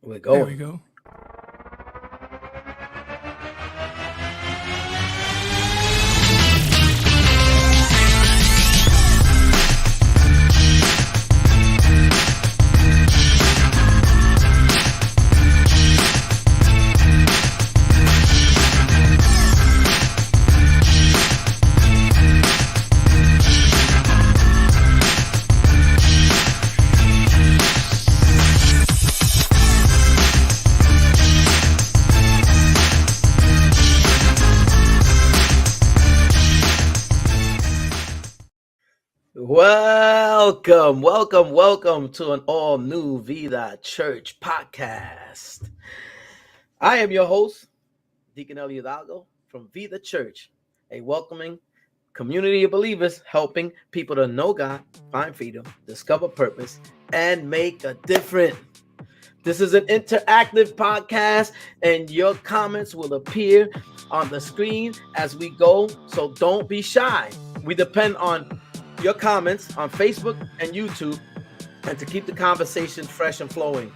We're There we going. go. Welcome to an all new Vida Church podcast. I am your host, Deacon Elio Hidalgo from Vida Church, a welcoming community of believers helping people to know God, find freedom, discover purpose, and make a difference. This is an interactive podcast, and your comments will appear on the screen as we go, so don't be shy. We depend on your comments on Facebook and YouTube, and to keep the conversation fresh and flowing.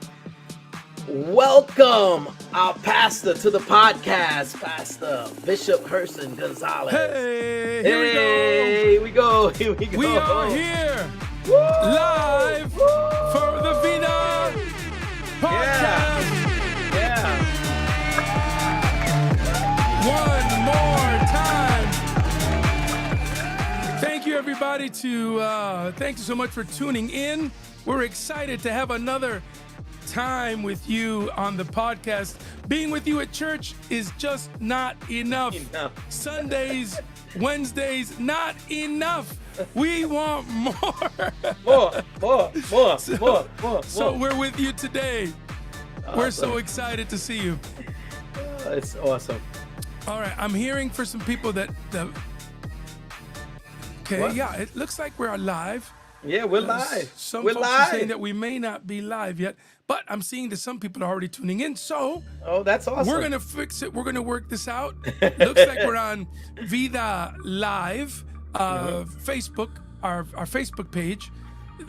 Welcome our pastor to the podcast, Pastor Bishop Herson Gonzalez. Hey, Here we go. We are here Woo! live Woo! for the Vida podcast. Yeah. One more time. Thank you, everybody. Thank you so much for tuning in. We're excited to have another time with you on the podcast. Being with you at church is just not enough. Sundays, Wednesdays, not enough. We want more. More. So we're with you today. Awesome. We're so excited to see you. It's awesome. All right, I'm hearing for some people that okay, What? yeah, it looks like we're live. Yeah, we're live. Some We're folks are saying live. that we may not be live yet, but I'm seeing that some people are already tuning in. So Oh, that's awesome. we're gonna fix it. We're gonna work this out. Looks like we're on Vida Live, Facebook, our Facebook page.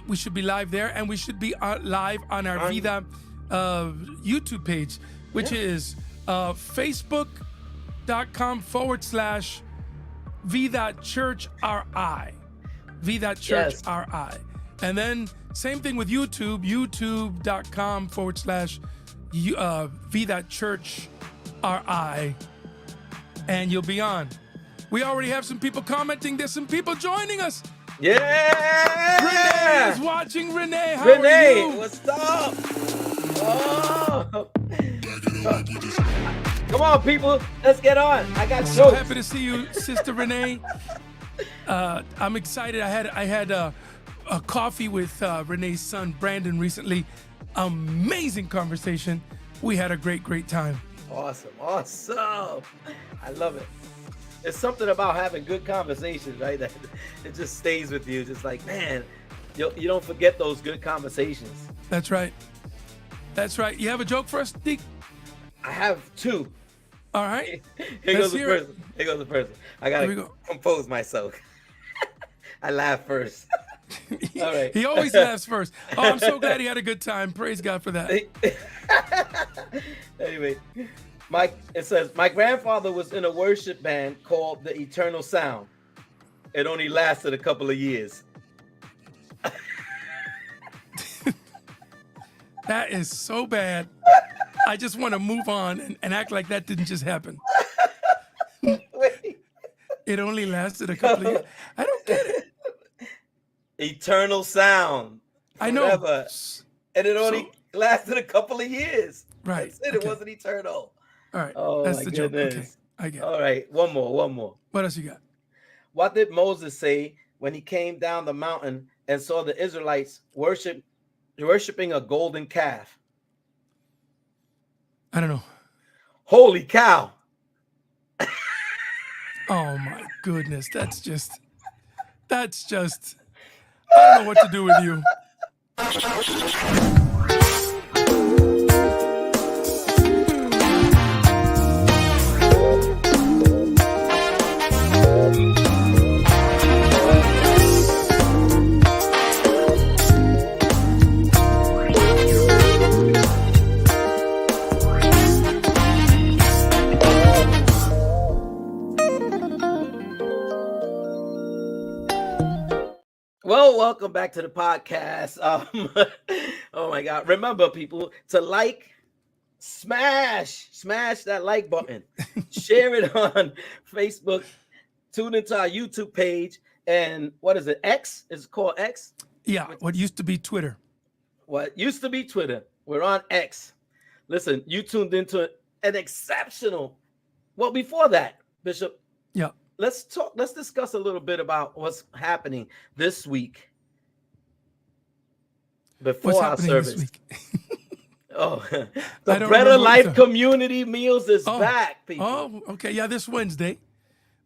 We should be live there, and we should be live on our Vida YouTube page, which is facebook.com/Vida Church RI. Vida Church Yes. RI. And then same thing with YouTube, youtube.com/Vida Church RI. And you'll be on. We already have some people commenting. There's some people joining us. Yeah. Renee is watching. Renee, how are Renee, you? what's up? Oh. Come on, people. Let's get on. I got So jokes. happy to see you, Sister Renee. I'm excited. I had a coffee with Renee's son, Brandon, recently. Amazing conversation. We had a great time. Awesome. I love it. There's something about having good conversations, right? That it just stays with you. Just like, man, you don't forget those good conversations. That's right. You have a joke for us, Deke? I have two. All right. Here goes Let's hear it. the person. I Here we gotta go. compose myself. I laugh first. All right. He always laughs first. Oh, I'm so glad he had a good time. Praise God for that. Anyway, it says, my grandfather was in a worship band called the Eternal Sound. It only lasted a couple of years. That is so bad. I just want to move on and act like that didn't just happen. Wait. It only lasted a couple of years. I don't get it. Eternal Sound. I know. Forever. And it only lasted a couple of years. Right. That's it. Okay. It wasn't eternal. All right. Oh, That's my the joke. goodness. Okay. I get it. All right. One more. What else you got? What did Moses say when he came down the mountain and saw the Israelites worshiping a golden calf? I don't know. Holy cow. Oh my goodness. That's just, I don't know what to do with you. welcome back to the podcast. Oh my God. Remember, people, to smash that like button, share it on Facebook, tune into our YouTube page, and what is it? X? Is it called X? Yeah, what used to be Twitter. What used to be Twitter. We're on X. Listen, you tuned into an exceptional. Well, before that, Bishop. Yeah. Let's discuss a little bit about what's happening this week before our service. This week? Oh, the Bread of Life community meals is back, people. Oh, okay. Yeah, this Wednesday.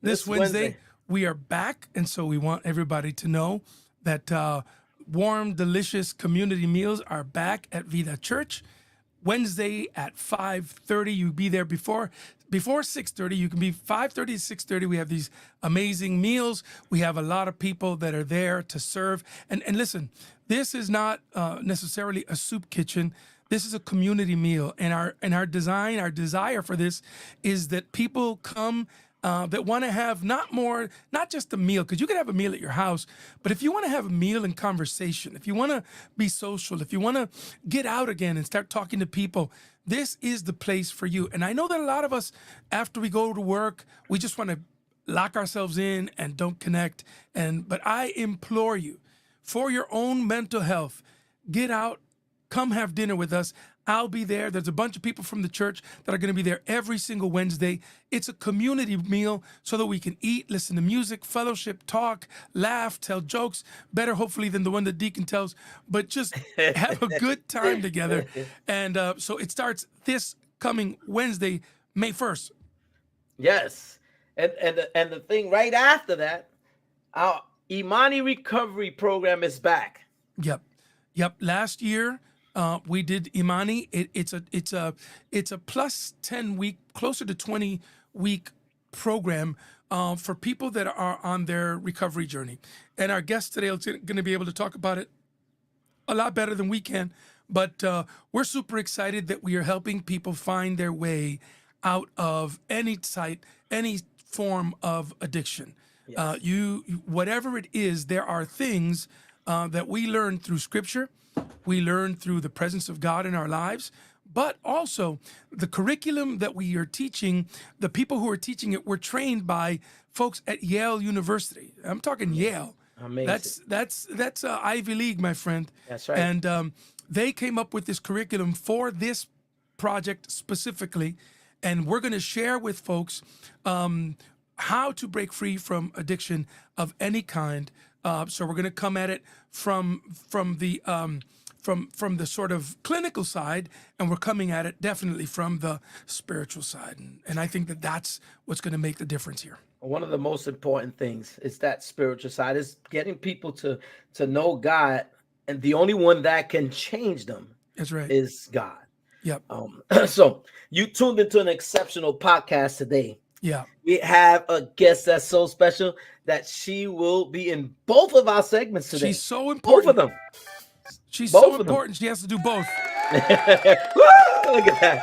This Wednesday, we are back. And so we want everybody to know that warm, delicious community meals are back at Vida Church. Wednesday at 5:30. You be there before 6:30. You can be 5:30 to 6:30. We have these amazing meals. We have a lot of people that are there to serve. And listen, this is not necessarily a soup kitchen. This is a community meal. And our desire for this is that people come that want to have not just a meal, because you can have a meal at your house, but if you want to have a meal and conversation, if you want to be social, if you want to get out again and start talking to people, this is the place for you. And I know that a lot of us, after we go to work, we just want to lock ourselves in and don't connect. But I implore you, for your own mental health, get out, come have dinner with us. I'll be there. There's a bunch of people from the church that are going to be there every single Wednesday. It's a community meal so that we can eat, listen to music, fellowship, talk, laugh, tell jokes, better hopefully than the one that Deacon tells, but just have a good time together. And so it starts this coming Wednesday, May 1st. Yes. And the thing right after that, our Imani Recovery Program is back. Yep. Last year, we did Imani. It's a plus 10 week, closer to 20 week program for people that are on their recovery journey. And our guest today is going to be able to talk about it a lot better than we can. But we're super excited that we are helping people find their way out of any form of addiction. Yes. Whatever it is, there are things that we learn through Scripture. We learn through the presence of God in our lives, but also the curriculum that we are teaching, the people who are teaching it were trained by folks at Yale University. I'm talking Yale. Amazing. That's Ivy League, my friend. That's right. And they came up with this curriculum for this project specifically, and we're going to share with folks how to break free from addiction of any kind. So we're going to come at it from the sort of clinical side, and we're coming at it definitely from the spiritual side. And I think that that's what's going to make the difference here. One of the most important things is that spiritual side, is getting people to know God, and the only one that can change them is God. Yep. So you tuned into an exceptional podcast today. Yeah. We have a guest that's so special that she will be in both of our segments today. She's so important. Both of them. She's both so important. She has to do both. Look at that.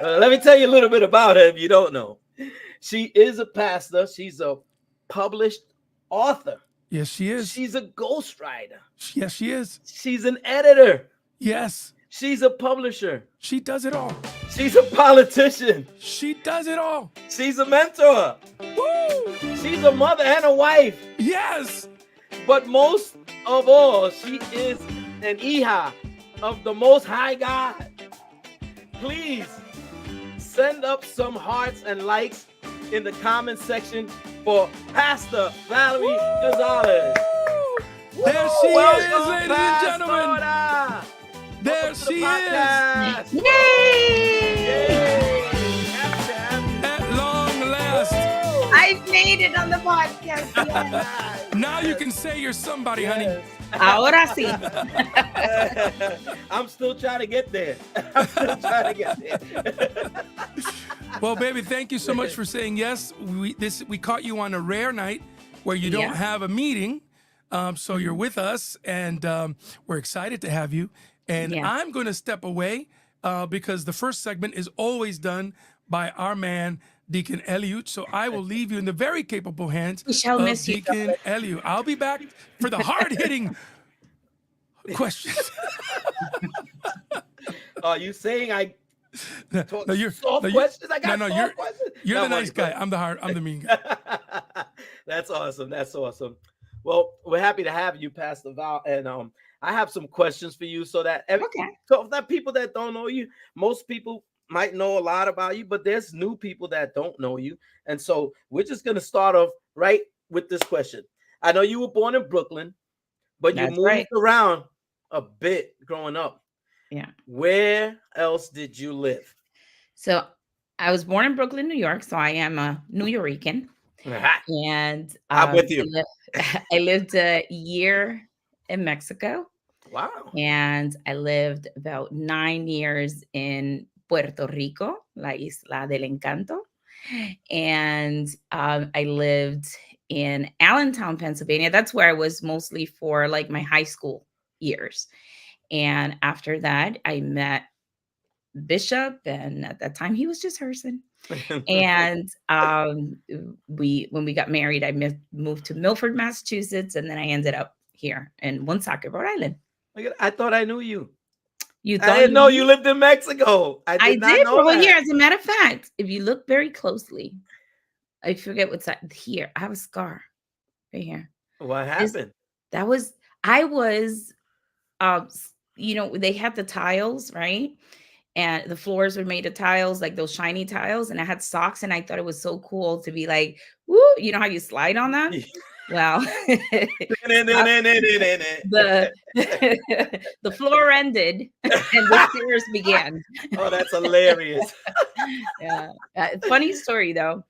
Let me tell you a little bit about her if you don't know. She is a pastor. She's a published author. Yes, she is. She's a ghostwriter. Yes, she is. She's an editor. Yes. She's a publisher. She does it all. She's a politician. She does it all. She's a mentor. Woo! She's a mother and a wife. Yes. But most of all, she is an Iha of the Most High God. Please send up some hearts and likes in the comment section for Pastor Valerie Gonzalez. There she is, ladies and gentlemen. There she is. Yay! At long last. I made it on the podcast. Yes. Now you can say you're somebody, honey. Ahora sí. I'm still trying to get there. Well, baby, thank you so much for saying yes. We caught you on a rare night where you don't have a meeting, so you're with us, and we're excited to have you. And I'm going to step away because the first segment is always done by our man, Deacon Eliud. So I will leave you in the very capable hands We shall of miss you, Deacon Eliud. I'll be back for the hard-hitting questions. Are you saying I talk No, you're soft no, questions? I got no, soft questions. you're No, the I'm only nice guy. playing. I'm the mean guy. That's awesome. That's awesome. Well, we're happy to have you, Pastor Val, and I have some questions for you, so that Okay. so that people that don't know you, most people might know a lot about you, but there's new people that don't know you, and so we're just gonna start off right with this question. I know you were born in Brooklyn, but you That's right. moved around a bit growing up. Yeah. Where else did you live? So I was born in Brooklyn, New York. So I am a New Yorican. Aha, And I'm with you. I lived a year in Mexico. Wow. And I lived about 9 years in Puerto Rico, La Isla del Encanto. And I lived in Allentown, Pennsylvania. That's where I was mostly for like my high school years. And after that, I met Bishop, and at that time he was just Herson. And when we got married, I moved to Milford, Massachusetts, and then I ended up here in Woonsocket, Rhode Island. I thought I knew you. You I thought didn't you know knew? you lived in Mexico. I I did not did for a know whole year. that. As a matter of fact, if you look very closely, I forget what's that here. I have a scar right here. What This happened? that was I was they had the tiles, right? And the floors were made of tiles, like those shiny tiles, and I had socks, and I thought it was so cool to be like, "Woo," you know how you slide on them? Well, the the floor ended and the stairs began. Oh, that's hilarious. Yeah. Funny story though.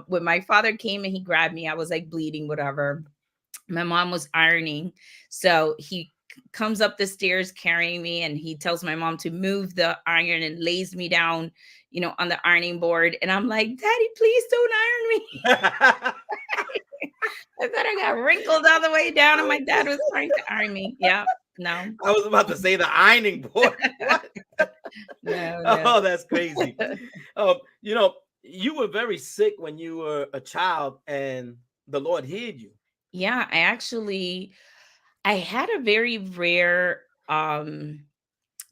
When my father came and he grabbed me, I was like bleeding, whatever. My mom was ironing, so he comes up the stairs carrying me, and he tells my mom to move the iron and lays me down, on the ironing board. And I'm like, "Daddy, please don't iron me." I thought I got wrinkled all the way down, and my dad was trying to iron me. Yeah, no, I was about to say the ironing board. What? no, no. Oh, that's crazy. Um, you know, you were very sick when you were a child, and the Lord healed you. Yeah, I had a very rare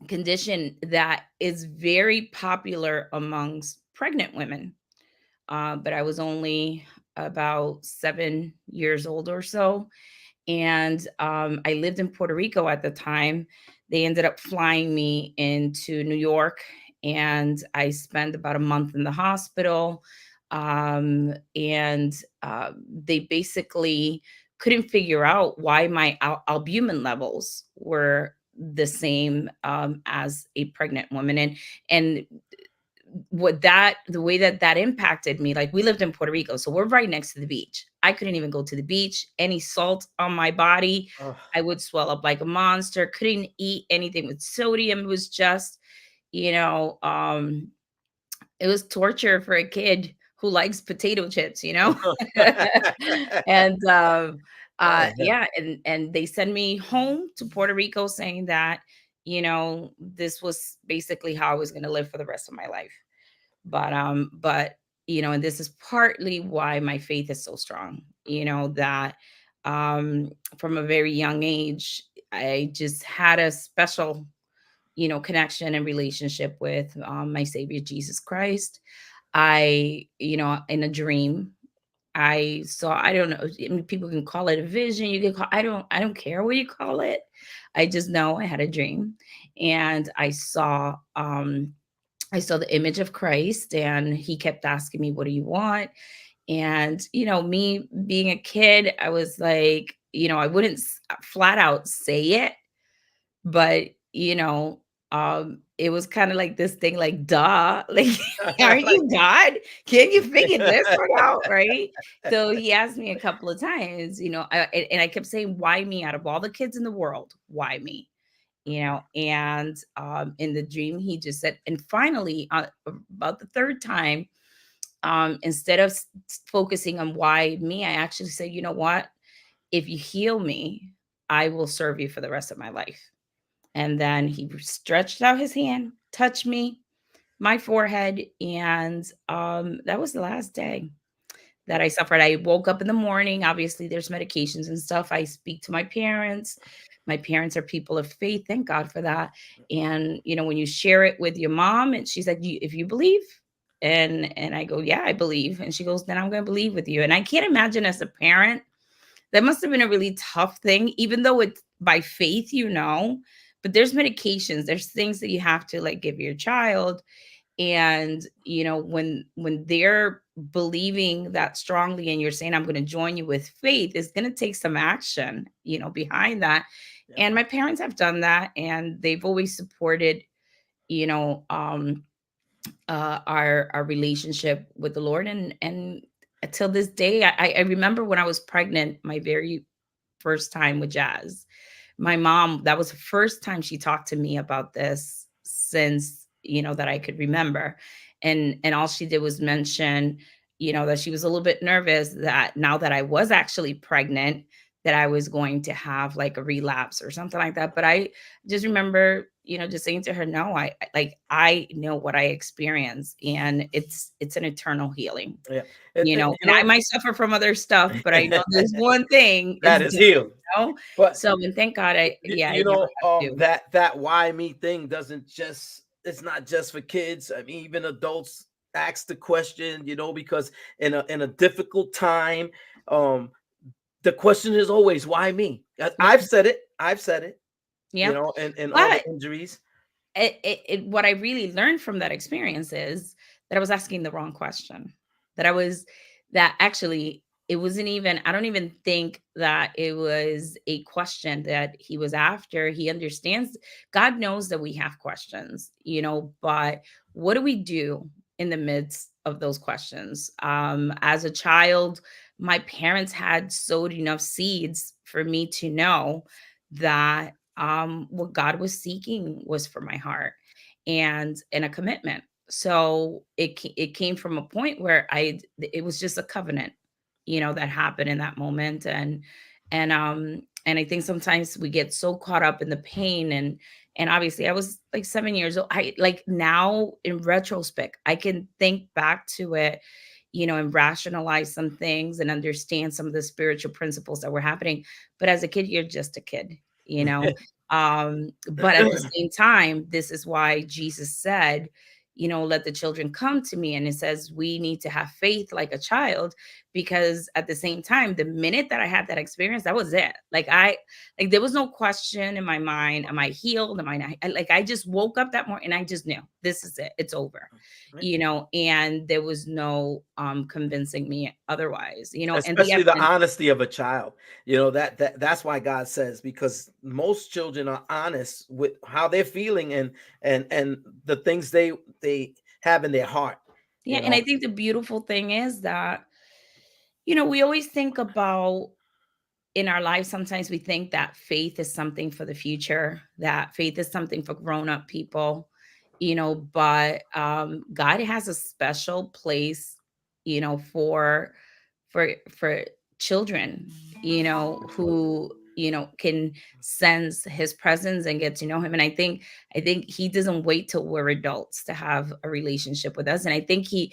condition that is very popular amongst pregnant women. But I was only about 7 years old or so. And I lived in Puerto Rico at the time. They ended up flying me into New York, and I spent about a month in the hospital. And they basically couldn't figure out why my albumin levels were the same as a pregnant woman. And the way that impacted me, like, we lived in Puerto Rico, so we're right next to the beach. I couldn't even go to the beach. Any salt on my body, Oh, I would swell up like a monster. Couldn't eat anything with sodium. It was just, you know, um, it was torture for a kid who likes potato chips, you know? And yeah, and they send me home to Puerto Rico saying that, this was basically how I was going to live for the rest of my life. But and this is partly why my faith is so strong, that from a very young age, I just had a special, connection and relationship with my Savior Jesus Christ. In a dream, I don't know. I mean, people can call it a vision. You can call, I don't care what you call it. I just know I had a dream, and I saw the image of Christ, and he kept asking me, "What do you want?" And, me being a kid, I was like, I wouldn't flat out say it, but, it was kind of like this thing like, duh, like, aren't like, you God? Can't you figure this one out? Right. So he asked me a couple of times, and I kept saying, why me out of all the kids in the world? Why me? And in the dream he just said, and finally, about the third time, instead of focusing on why me, I actually said, you know what, if you heal me, I will serve you for the rest of my life. And then he stretched out his hand, touched me, my forehead, and that was the last day that I suffered. I woke up in the morning. Obviously, there's medications and stuff. I speak to my parents. My parents are people of faith. Thank God for that. And when you share it with your mom, and she's like, "If you believe," and I go, "Yeah, I believe." And she goes, "Then I'm going to believe with you." And I can't imagine as a parent that must have been a really tough thing, even though it's by faith, but there's medications, there's things that you have to like give your child. And when they're believing that strongly and you're saying, I'm going to join you with faith, it's going to take some action behind that. Yeah. And my parents have done that, and they've always supported you know um our relationship with the Lord. And until this day, I remember when I was pregnant, my very first time with Jazz. My mom, that was the first time she talked to me about this since, that I could remember. And all she did was mention, that she was a little bit nervous that now that I was actually pregnant, that I was going to have like a relapse or something like that. But I just remember, just saying to her, no, I know what I experienced, and it's an eternal healing. Yeah. And I might suffer from other stuff, but I know there's one thing is that is healed. know? But So, and thank God I never had to. that why me thing doesn't just, it's not just for kids. I mean, even adults ask the question, because in a difficult time, um, the question is always why me? Yeah. I've said it, Yep. and all the But injuries. what I really learned from that experience is that I was asking the wrong question. That actually it wasn't even, I don't even think that it was a question that he was after. He understands, God knows that we have questions, but what do we do in the midst of those questions? As a child, my parents had sowed enough seeds for me to know that what God was seeking was for my heart, and a commitment. So it came from a point where it was just a covenant, that happened in that moment. And I think sometimes we get so caught up in the pain, and obviously I was like 7 years old. I like now in retrospect, I can think back to it, and rationalize some things and understand some of the spiritual principles that were happening. But as a kid, you're just a kid, you know. But at the same time, this is why Jesus said, let the children come to me. And it says we need to have faith like a child, because at the same time, the minute that I had that experience, that was it. Like there was no question in my mind, am I healed? Am I not? I just woke up that morning and I just knew this is it. It's over. Right. And there was no convincing me otherwise, and the Especially the evidence. honesty of a child, that's why God says, because most children are honest with how they're feeling, and the things they have in their heart, Yeah, and I think the beautiful thing is that, we always think about in our lives, sometimes we think that faith is something for the future, that faith is something for grown-up people, but God has a special place, for children, who, can sense his presence and get to know him. And I think he doesn't wait till we're adults to have a relationship with us. And I think I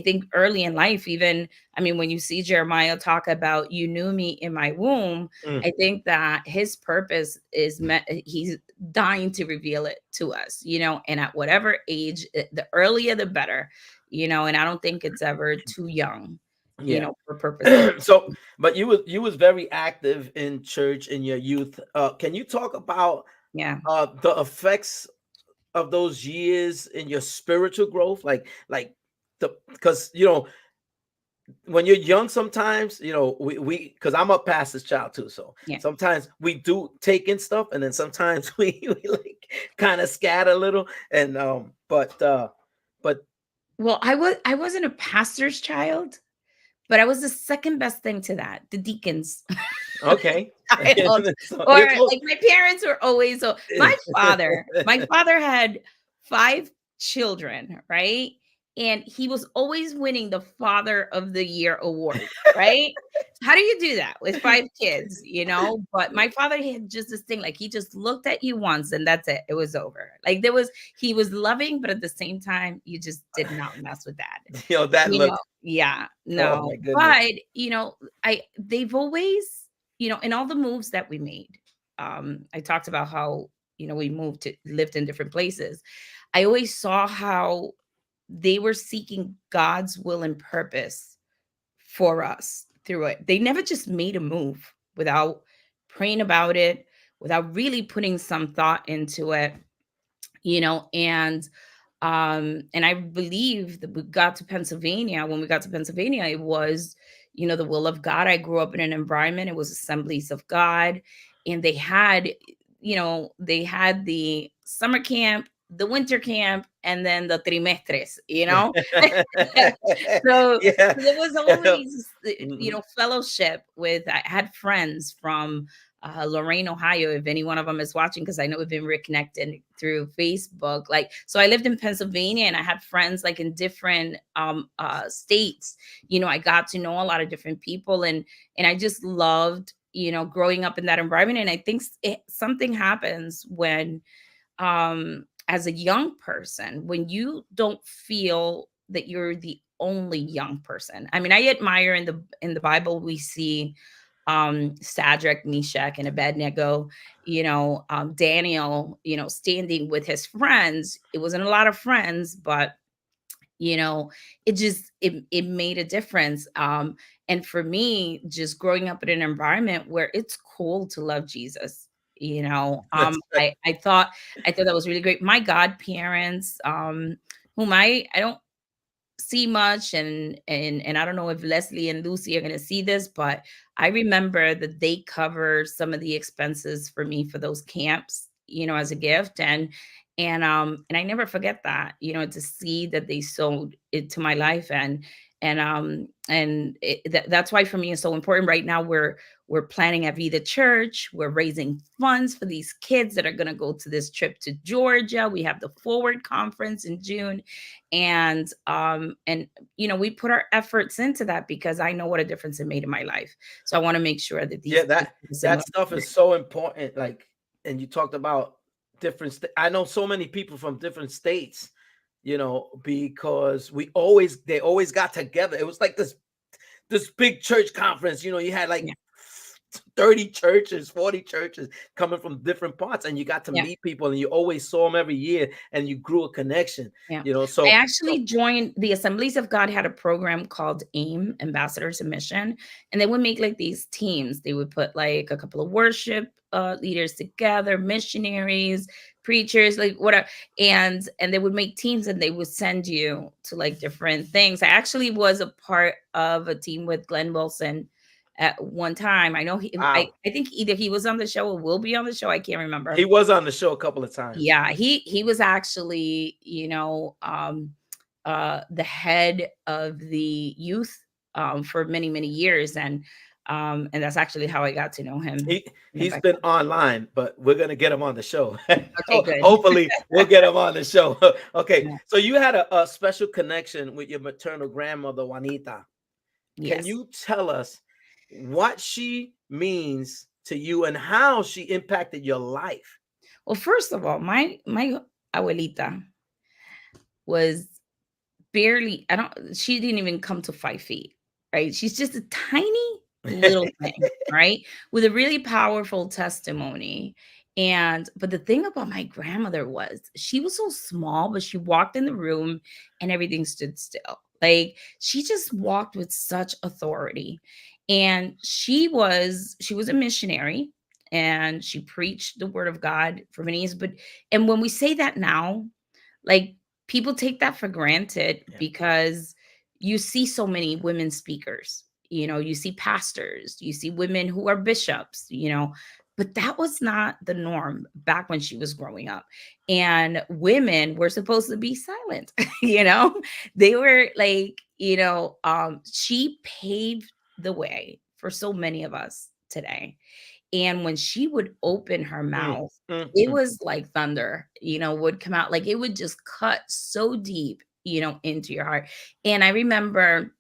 think early in life, even, I mean, when you see Jeremiah talk about you knew me in my womb, Mm. I think that his purpose is met. He's dying to reveal it to us, and at whatever age, the earlier the better, and I don't think it's ever too young, Yeah. for purposes. So, but you was very active in church in your youth. Can you talk about Yeah. the effects of those years in your spiritual growth? Like the because when you're young, sometimes we because I'm a pastor's child too, so Yeah. sometimes we do take in stuff, and then sometimes we like kind of scatter a little, and but Well, I wasn't a pastor's child, but I was the second best thing to that, the deacons. okay. Child. So Or you're close. like my parents were always my father had 5 children, right? and he was always winning the Father of the Year award, right? How do you do that with 5 kids, you know? But my father had just this thing, like, he just looked at you once and that's it. It was over. Like, he was loving, but at the same time, you just did not mess with that. That You look. know? Yeah, Oh no. my goodness. But, they've always, in all the moves that we made, I talked about how, we lived in different places. I always saw how they were seeking God's will and purpose for us through it. They never just made a move without praying about it, without really putting some thought into it, and I believe that we got to Pennsylvania. When we got to Pennsylvania, it was, the will of God. I grew up in an environment, it was Assemblies of God, and they had the summer camp, the winter camp, and then the trimestres. So Yeah. there was Yeah. always, Mhm. fellowship with. I had friends from Lorain, Ohio, if any one of them is watching, because I know we've been reconnected through Facebook. Like, so I lived in Pennsylvania, and I had friends like in different states. I got to know a lot of different people, and I just loved, growing up in that environment. And I think something happens when, as a young person, when you don't feel that you're the only young person. I mean, I admire in the Bible we see Shadrach, Meshach, and Abednego, Daniel, standing with his friends. It wasn't a lot of friends, but you know it made a difference. And for me, just growing up in an environment where it's cool to love Jesus, That's right. I thought that was really great. My godparents, whom I don't see much, and I don't know if Leslie and Lucy are going to see this, but I remember that they cover some of the expenses for me for those camps, as a gift. And I never forget that, to see that they sold it to my life. That's why for me it's so important. Right now we're planning at Vida Church. We're raising funds for these kids that are going to go to this trip to Georgia. We have the Forward Conference in June, and we put our efforts into that because I know what a difference it made in my life. So I want to make sure that Yeah, these kids that have a that similar stuff is experience. so important. Like, and you talked about I know so many people from different states, because they always got together. It was like this big church conference. You had like Yeah, 30 churches, 40 churches coming from different parts, and you got to yeah. meet people, and you always saw them every year, and you grew a connection. Yeah. I So actually joined the Assemblies of God, had a program called AIM, Ambassadors in Mission, and they would make like these teams. They would put like a couple of worship leaders together, missionaries, preachers, like whatever, and they would make teams, and they would send you to like different things. I actually was a part of a team with Glenn Wilson at one time. I know wow, I think either he was on the show or will be on the show. I can't he remember. was on the show a couple of times. Yeah, he was actually, the head of the youth for many, many years, and that's actually how I got to know him. He's Back been then. online, but we're gonna get him on the show. Okay, good. Hopefully, we'll get him on the show. Okay, Yeah. so you had a special connection with your maternal grandmother, Juanita. Can Yes. you tell us what she means to you and how she impacted your life? Well, first of all, my abuelita was barely, I don't she didn't even come to 5 feet, right? She's just a tiny little thing, right? With a really powerful testimony. But the thing about my grandmother was she was so small, but she walked in the room and everything stood still. Like, she just walked with such authority. And she was a missionary, and she preached the word of God for many years. And when we say that now, like, people take that for granted Yeah. because you see so many women speakers, you see pastors, you see women who are bishops, but that was not the norm back when she was growing up. And women were supposed to be silent, they were like, she paved the way for so many of us today. And when she would open her Mm, mouth, mm, it mm. was like thunder, would come out. Like, it would just cut so deep. into your heart. And I remember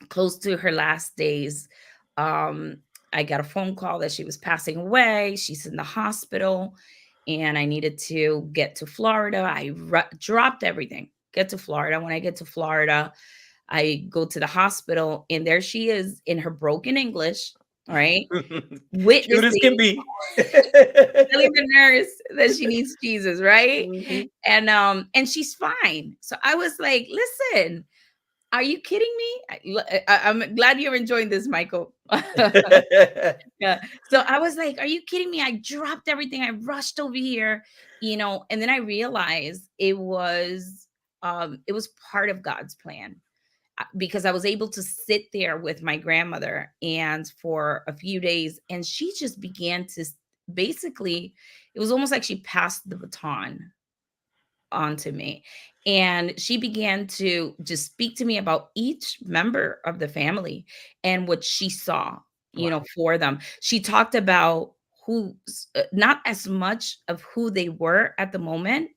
close to her last days, um, I got a phone call that she was passing away. She's in the hospital, and I needed to get to Florida. I dropped everything, get to Florida. When I get to Florida, I go to the hospital, and there she is in her broken English, right? Cute as can Witnessing, be. telling the nurse that she needs Jesus, right? Mhm. And she's fine. So I was like, listen, are you kidding me? I'm glad you're enjoying this, Michael. Yeah. So I was like, are you kidding me? I dropped everything. I rushed over here, and then I realized it was part of God's plan, because I was able to sit there with my grandmother and for a few days, and she just began to basically, it was almost like she passed the baton onto me. And she began to just speak to me about each member of the family and what she saw, Wow. for them. She talked about not as much of who they were at the moment,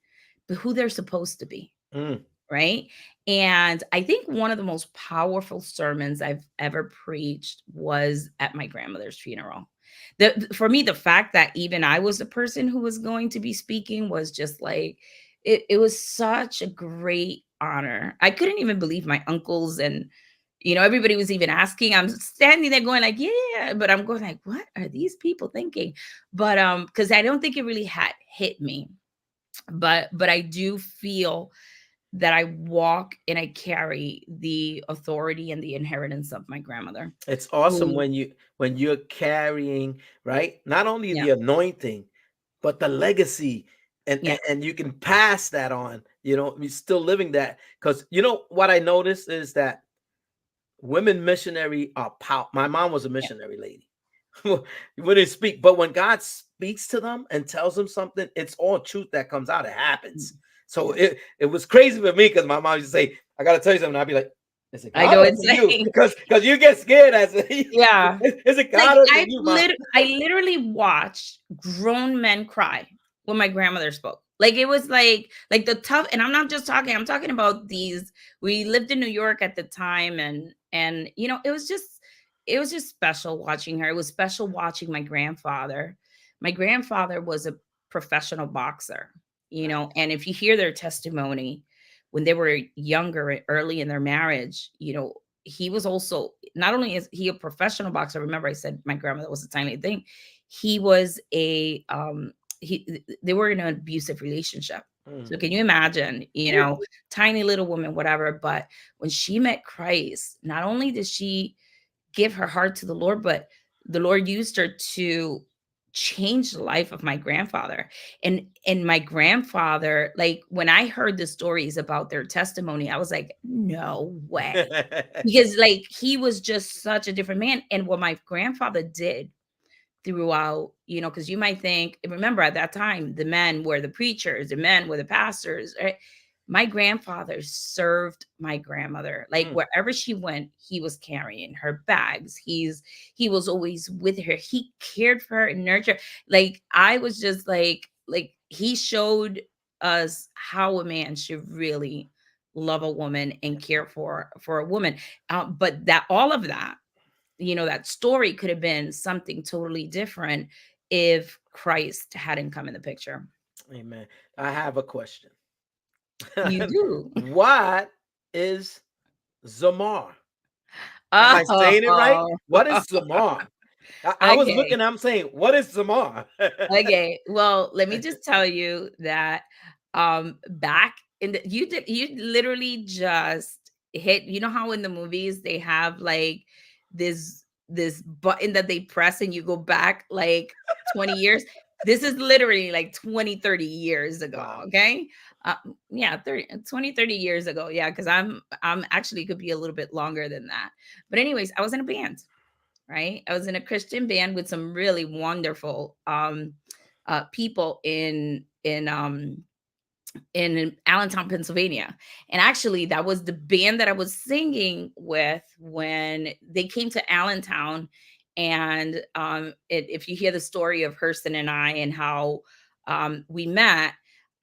but who they're supposed to be. Mm. Right. And I think one of the most powerful sermons I've ever preached was at my grandmother's funeral. For me, the fact that even I was the person who was going to be speaking was just like, it was such a great honor. I couldn't even believe my uncles and everybody was even asking. I'm standing there going like, yeah, but I'm going like, what are these people thinking? But because I don't think it really had hit me. But I do feel that I walk and I carry the authority and the inheritance of my grandmother. It's awesome Who, when you're carrying, right? Not only yeah, the anointing, but the legacy, and yeah, and you can pass that on. You're still living that, because what I noticed is that women missionary are power. My mom was a yeah. missionary lady. When they speak, but when God speaks to them and tells them something, it's all truth that comes out. It Mm, happens. So yeah. it was crazy for me, because my mom used to say, "I got to tell you something." I'd be like, "Is it I God know or is it's it you?" like, Because you get scared as a, yeah. is it Like God or is it you, mom? I literally watched grown men cry when my grandmother spoke. Like it was like the tough, and I'm talking about these. We lived in New York at the time, and it was just special watching her. It was special watching my grandfather. My grandfather was a professional boxer, and if you hear their testimony when they were younger, early in their marriage, he was also, not only is he a professional boxer, remember I said my grandmother was a tiny thing. He was they were in an abusive relationship. So Mm. can you imagine, tiny little woman, whatever. But when she met Christ, not only did she give her heart to the Lord, but the Lord used her to change the life of my grandfather. And my grandfather, like when I heard the stories about their testimony, I was like, no way. Because like he was just such a different man. And what my grandfather did throughout, because you might think, remember at that time, the men were the preachers, the men were the pastors, right? My grandfather served my grandmother. Like Mm. wherever she went, he was carrying her bags. He was always with her. He cared for her and nurtured. Like I was just like he showed us how a man should really love a woman and care for a woman. But that all of that, that story could have been something totally different if Christ hadn't come in the picture. Amen. I have a question. You do. What is Zamar? Am I saying it right? Oh, What is Zamar? I was okay. looking, I'm saying, what is Zamar? Okay. Well, let me just tell you that back in you literally just hit, how in the movies they have like this button that they press and you go back like 20 years. This is literally like 20, 30 years ago, Wow. okay? Uh, yeah, 30 years ago. Yeah, because I'm actually could be a little bit longer than that. But anyways, I was in a band, right? I was in a Christian band with some really wonderful people in Allentown, Pennsylvania. And actually, that was the band that I was singing with when they came to Allentown. And if you hear the story of Hurston and I and how we met,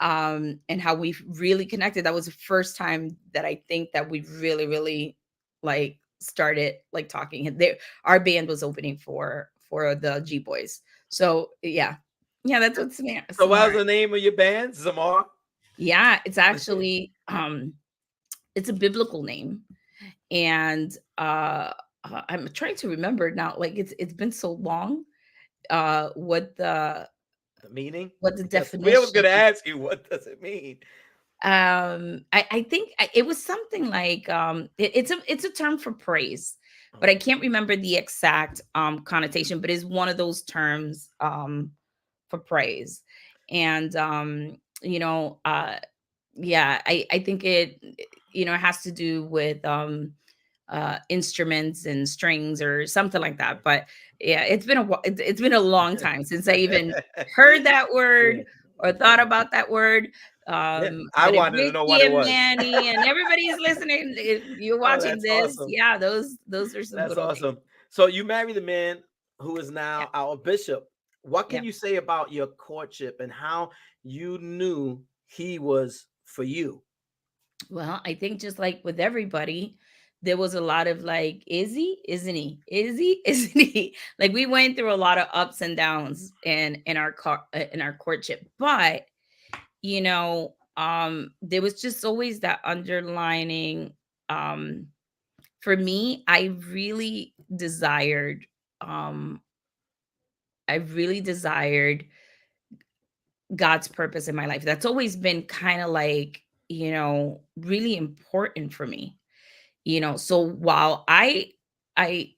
and how we really connected. That was the first time that I think that we really, really like started like talking. And our band was opening for the G Boys. So yeah, yeah, that's what So what was Samar. the name of your band? Zamar? Yeah, it's actually it's a biblical name, and I'm trying to remember now. Like it's been so long. What The meaning? the Because we was definition? gonna ask you, what does it mean? I think it was something like it's a term for praise, but I Okay. can't remember the exact connotation, but it's one of those terms for praise. And yeah, I think it it has to do with instruments and strings or something like that. But yeah, it's been a long time since I even heard that Yeah. word or thought about that word. Yeah. I But if wanted to know what Ricky it and was. Manny and everybody is listening, if you're Oh, watching that's this, awesome. yeah, those are some That's good old days. awesome. So you married a man who is Yeah, now our bishop. What yeah. can you say about your courtship and how you knew he was for you? Well, I think just like with everybody, there was a lot of like, is he? Isn't he? Is he? Isn't he? Like we went through a lot of ups and downs in our courtship, but there was just always that underlining. Um, for me, um, I really desired God's purpose in my life. That's always been kind of like really important for me. So while I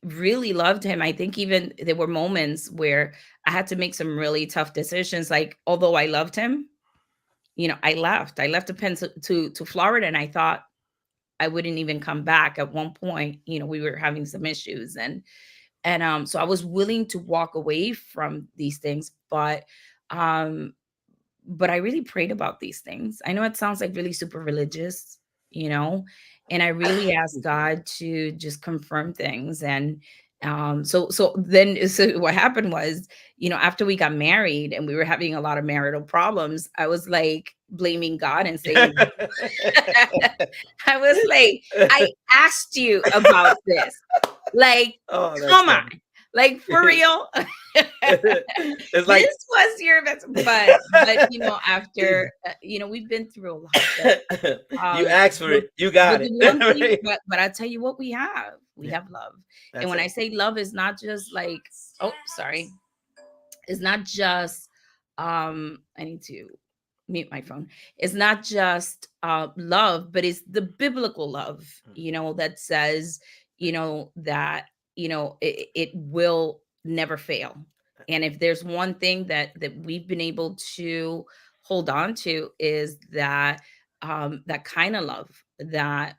really loved him, I think even there were moments where I had to make some really tough decisions. Like although I loved him, I left to to Florida, and I thought I wouldn't even come back. At one point, we were having some issues, and so I was willing to walk away from these things, um but I really prayed about these things. I know it sounds like really super religious, you know, and I really asked Excuse me. God to just confirm things. And so what happened was, after we got married and we were having a lot of marital problems, I was like blaming God and saying, I was like, I asked you about this. Like, Oh, that's come on. funny. Like for real. It's like This was your best, but after we've been through a lot, but you um asked for but it, you got but the it. one thing, Right? but I tell you what, we Yeah, have love. And that's when I it. say love is not just like, oh, sorry, it's not just I need to mute my phone. It's not just love, but it's the biblical love, that says, that it will never fail. And if there's one thing that we've been able to hold on to, is that that kind of love that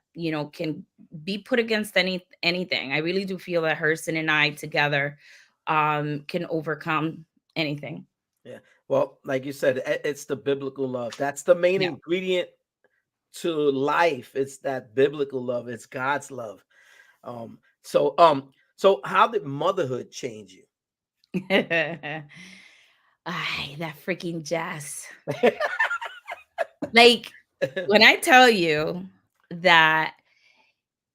can be put against anything. I really do feel that Hurston and I together can overcome anything. Yeah. Well, like you said, it's the biblical love. That's the main Yeah. ingredient to life. It's that biblical love. It's God's love. So how did motherhood change you? Ay, that freaking jazz. Like, when I tell you that,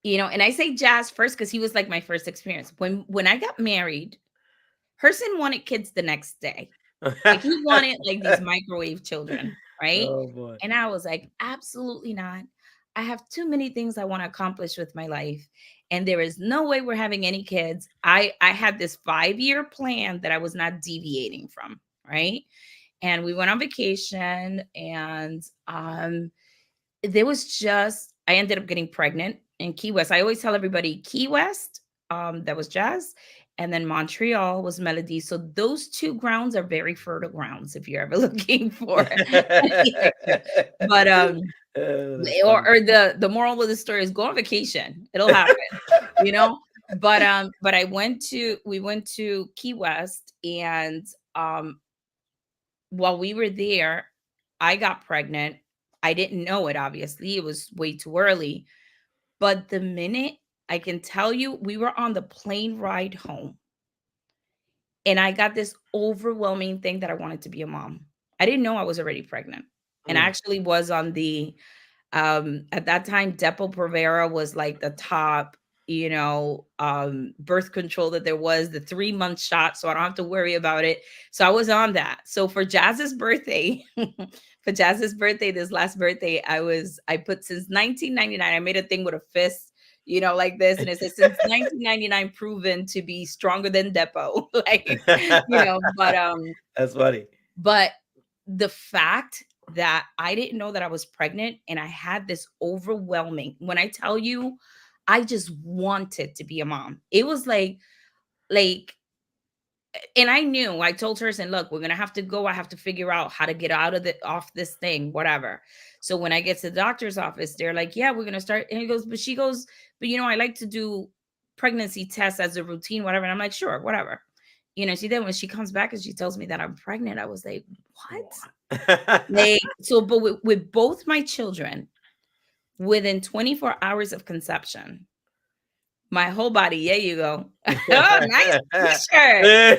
and I say jazz first because he was like my first experience. When I got married, Herson wanted kids the next day. Like he wanted like these microwave children, right? Oh boy. And I was like, absolutely not. I have too many things I want to accomplish with my life, and there is no way we're having any kids. I had this 5-year plan that I was not deviating from, right? And we went on vacation, and there was just I ended up getting pregnant in Key West. I always tell everybody Key West, that was jazz, and then Montreal was melody. So those two grounds are very fertile grounds if you're ever looking for any extra. But Oh, that's funny. or the moral of the story is go on vacation. It'll happen, you know. But we went to Key West, and while we were there, I got pregnant. I didn't know it, obviously. It was way too early. But the minute I can tell you, we were on the plane ride home, and I got this overwhelming thing that I wanted to be a mom. I didn't know I was already pregnant. and Mm. actually was on the at that time, Depo-Provera was like the top, birth control that there was, the 3-month shot, so I don't have to worry about it. So I was on that. So for Jazz's birthday, this last birthday, I put since 1999, I made a thing with a fist, like this, and it says since 1999 proven to be stronger than Depo. Like, That's funny. but the fact that I didn't know that I was pregnant and I had this overwhelming, when I tell you, I just wanted to be a mom. It was like, and I knew, I told her, and look, we're going to have to go. I have to figure out how to get off this thing, whatever. So when I get to the doctor's office, they're like, yeah, we're going to start. And she goes, but I like to do pregnancy tests as a routine, whatever. And I'm like, sure, whatever. Then when she comes back and she tells me that I'm pregnant, I was like, what? Like, so, but with both my children, within 24 hours of conception, my whole body, there you go. Oh, nice t-shirt.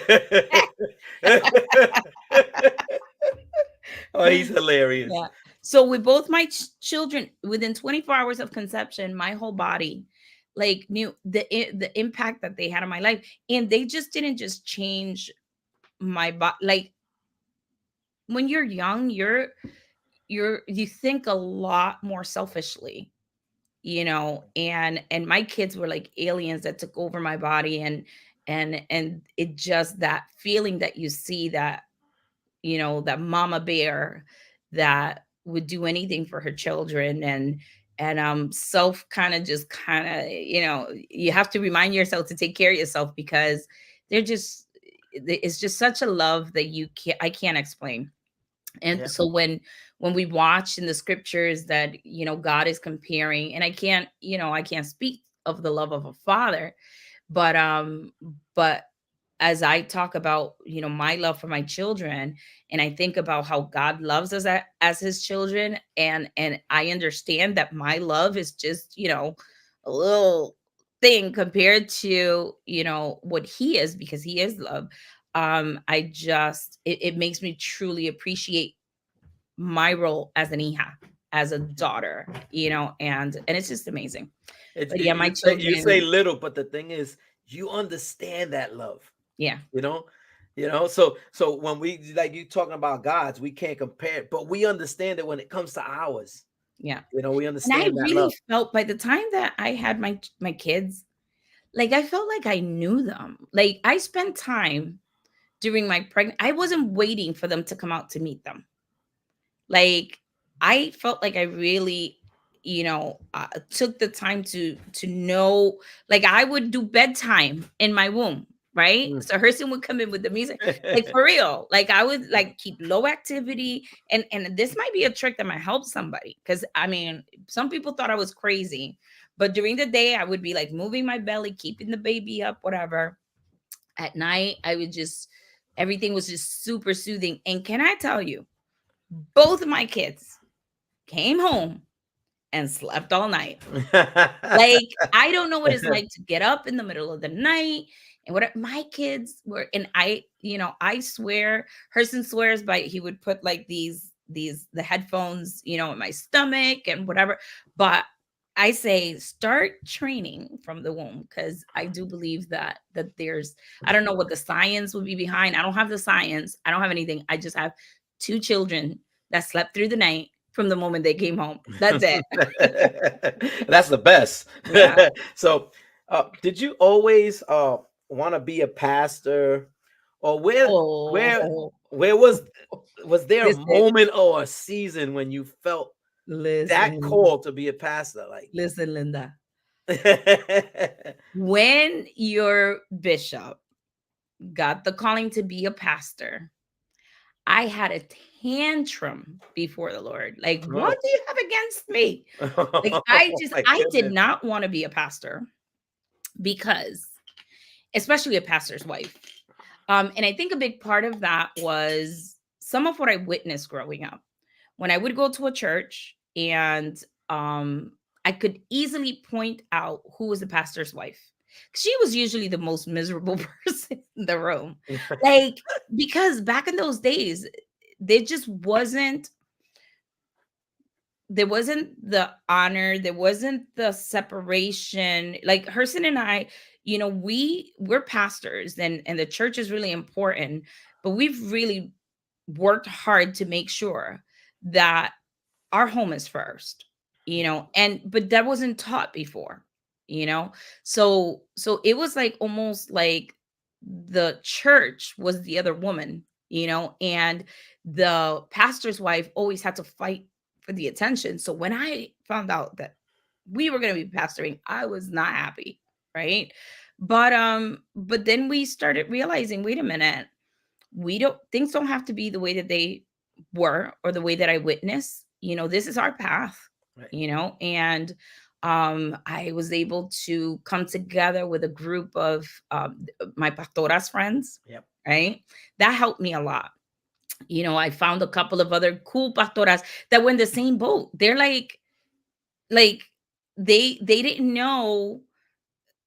Oh, he's hilarious. Yeah. So with both my children, within 24 hours of conception, my whole body like knew the impact that they had on my life, and they just didn't just change my body. Like when you're young, you think a lot more selfishly, and my kids were like aliens that took over my body, and it just, that feeling that you see, that that mama bear that would do anything for her children, and self kind of you have to remind yourself to take care of yourself, because they're just, it's just such a love that I can't explain. And Yeah. so when we watch in the scriptures that God is comparing, and I can't speak of the love of a father, but as I talk about, my love for my children, and I think about how God loves us as his children, and I understand that my love is just, a little thing compared to, what he is, because he is love. It makes me truly appreciate my role as an hija, as a daughter, and it's just amazing. It's, But yeah, my you say children, little, but the thing is, you understand that love. yeah. You know, so when we, like, you talking about God's, we can't compare it, but we understand it when it comes to ours. Yeah. We And I understand that really love. felt, by the time that I had my kids, like I felt like I knew them. Like I spent time during my pregnant. I wasn't waiting for them to come out to meet them. Like I felt like I really, took the time to know. Like I would do bedtime in my womb, right? Mm. So Hurston would come in with the music, like for real. Like I would like keep low activity, and this might be a trick that might help somebody, because I mean, some people thought I was crazy, but during the day I would be like moving my belly, keeping the baby up, whatever. At night, I would just, everything was just super soothing. And can I tell you, both of my kids came home and slept all night. Like, I don't know what it's like to get up in the middle of the night and what my kids were. And I swear, Hurston swears by, he would put like the headphones, in my stomach and whatever. But I say start training from the womb, because I do believe that there's, I don't know what the science would be behind. I don't have the science. I don't have anything. I just have 2 children that slept through the night from the moment they came home. That's it. That's the best. Yeah. So, did you always want to be a pastor, or Oh, where was there a listen, moment or a season when you felt that listen, call to be a pastor? Like, listen, Linda. When your bishop got the calling to be a pastor, I had a tantrum before the Lord. Like, what oh. do you have against me? Like, Oh my I did goodness. not want to be a pastor, because, especially a pastor's wife. And I think a big part of that was some of what I witnessed growing up. When I would go to a church, and I could easily point out who was the pastor's wife. She was usually the most miserable person in the room. Like, because back in those days, there just wasn't there wasn't the honor, there wasn't the separation. Like Herson and I, we're pastors, and the church is really important, but we've really worked hard to make sure that our home is first, and but that wasn't taught before, you know. So it was like almost like the church was the other woman, and the pastor's wife always had to fight for the attention. So when I found out that we were going to be pastoring, I was not happy, right? But then we started realizing, wait a minute, we don't things don't have to be the way that they were or the way that I witnessed. This is our path, Right. and I was able to come together with a group of my pastoras friends, Yep. right? That helped me a lot. I found a couple of other cool pastoras that were in the same boat. They're like they didn't know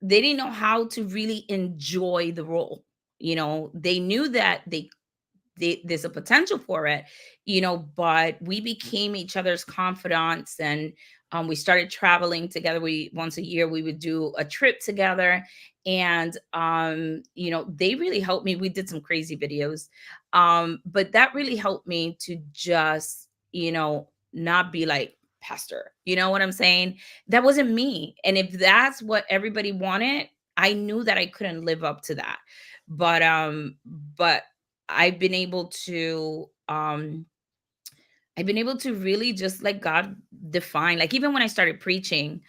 how to really enjoy the role. They knew that there's a potential for it, but we became each other's confidants, and we started traveling together. We once a year we would do a trip together, and they really helped me. We did some crazy videos, but that really helped me to just not be like pastor. You know what I'm saying? That wasn't me, and if that's what everybody wanted, I knew that I couldn't live up to that. But I've been able to really just let God define. Like even when I started preaching,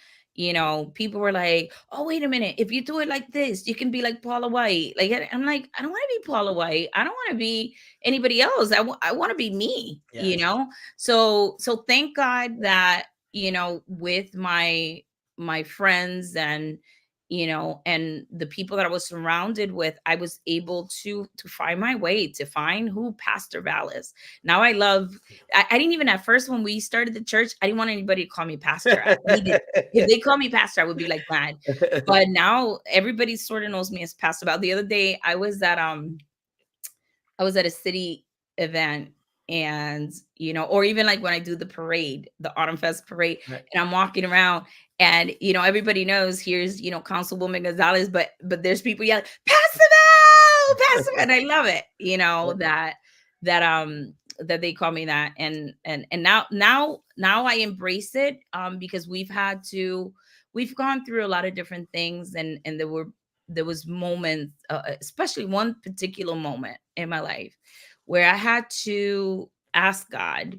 people were like, "Oh, wait a minute! If you do it like this, you can be like Paula White." Like I'm like, I don't want to be Paula White. I don't want to be anybody else. I want to be me. Yes. So thank God that with my friends and the people that I was surrounded with, I was able to find my way, to find who Pastor Val is. Now I didn't even, at first when we started the church, I didn't want anybody to call me pastor. If they call me pastor, I would be like mad. But now everybody sort of knows me as Pastor Val. The other day I was at a city event, and or even like when I do the parade, the Autumn Fest parade, Right. and I'm walking around, and everybody knows here's Councilwoman Gonzalez, but there's people yelling, Pastor Val, Pastor Val, and I love it, that they call me that, and now I embrace it, because we've gone through a lot of different things, and there was moments, especially one particular moment in my life where I had to ask God,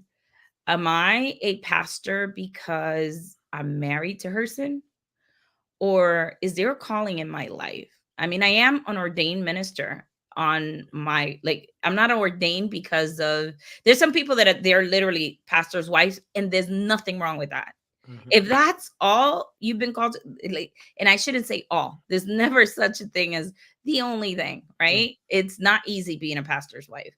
am I a pastor because I'm married to Herson? Or is there a calling in my life? I mean, I am an ordained minister on my, like, I'm not ordained because of, there's some people that they're literally pastors' wives, and there's nothing wrong with that. Mhm. If that's all you've been called to, like, and I shouldn't say all, there's never such a thing as the only thing, right? It's not easy being a pastor's wife.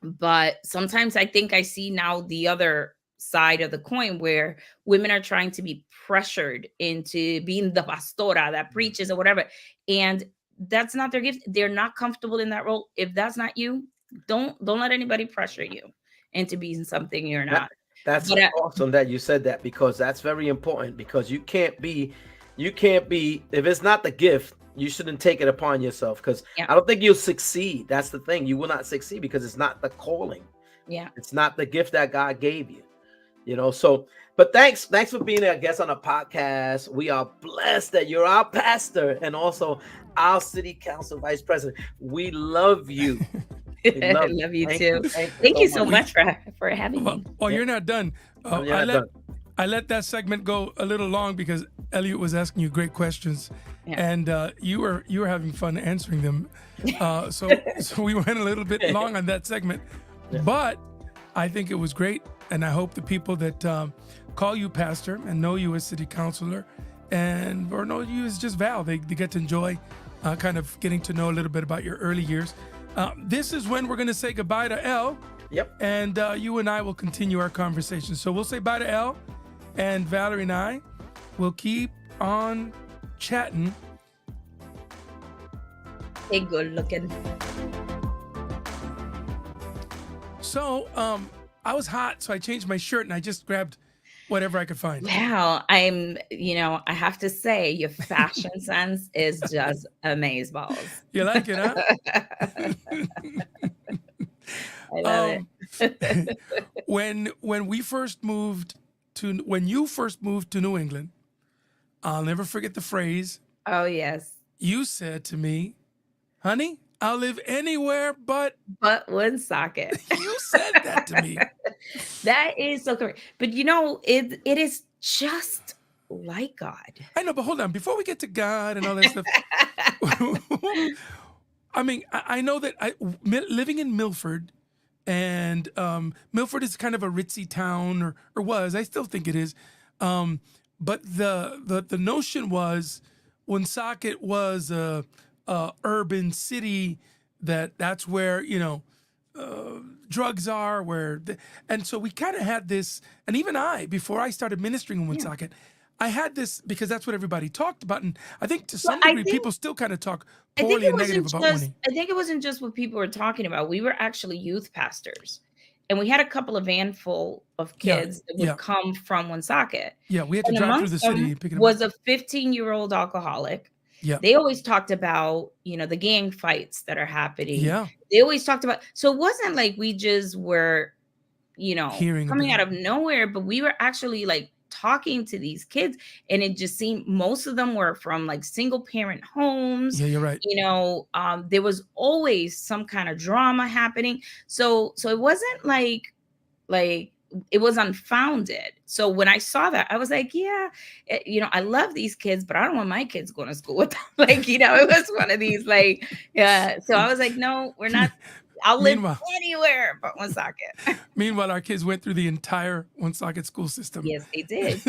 But sometimes I think I see now the other side of the coin, where women are trying to be pressured into being the pastora that preaches or whatever. And that's not their gift. They're not comfortable in that role. If that's not you, don't let anybody pressure you into being something you're not. That's But awesome that you said that, because that's very important, because you can't be, if it's not the gift, you shouldn't take it upon yourself, because Yeah. I don't think you'll succeed. That's the thing. You will not succeed because it's not the calling. yeah, It's not the gift that God gave you. So, but thanks for being a guest on a podcast. We are blessed that you're our pastor and also our city council vice president. We love you. We I love you Thank too. Thank You so much for having me. Well, you're not done. You're not done. I let that segment go a little long because Elliot was asking you great questions, and you were having fun answering them. So we went a little bit long on that segment, but I think it was great, and I hope the people that call you pastor and know you as city councilor, or know you as just Val, they get to enjoy kind of getting to know a little bit about your early years. This is when we're going to say goodbye to Elle. Yep. And you and I will continue our conversation. So we'll say bye to Elle, and Valerie and I will keep on chatting. Hey, good looking. So I was hot, so I changed my shirt and I just grabbed whatever I could find. Wow, I have to say your fashion sense is just amazeballs. You like it, huh? I love um, it. when you first moved to New England, I'll never forget the phrase Oh, yes. you said to me, "Honey, I'll live anywhere but." But one socket. You said that to me. That is so correct. But it is just like God. I know, but hold on. Before we get to God and all that stuff, I mean, I know that living in Milford, and Milford is kind of a ritzy town, or was. I still think it is. But the notion was Woonsocket was a urban city that's where drugs are, and so we kind of had this. And even before I started ministering in Yeah. Woonsocket, I had this because that's what everybody talked about, and I think to Well, some degree people still kind of talk poorly and negative about Winnie. I think it wasn't just what people were talking about. We were actually youth pastors, and we had a couple of van full of Yeah, kids that would yeah. come from Woonsocket. Yeah, we had to And drive through the amongst city them and pick it up. was a 15-year-old alcoholic. Yeah, They always talked about, the gang fights that are happening. yeah, They always talked about, so it wasn't like we just were, hearing coming out about of nowhere, but we were actually like talking to these kids, and it just seemed most of them were from like single parent homes. Yeah, you're right. There was always some kind of drama happening. So it wasn't like it was unfounded. So when I saw that, I was like, yeah, I love these kids, but I don't want my kids going to school with them. It was one of these yeah. So I was like, no, we're not. I'll live Meanwhile- anywhere but Woonsocket. Meanwhile, our kids went through the entire Woonsocket school system. Yes, they did.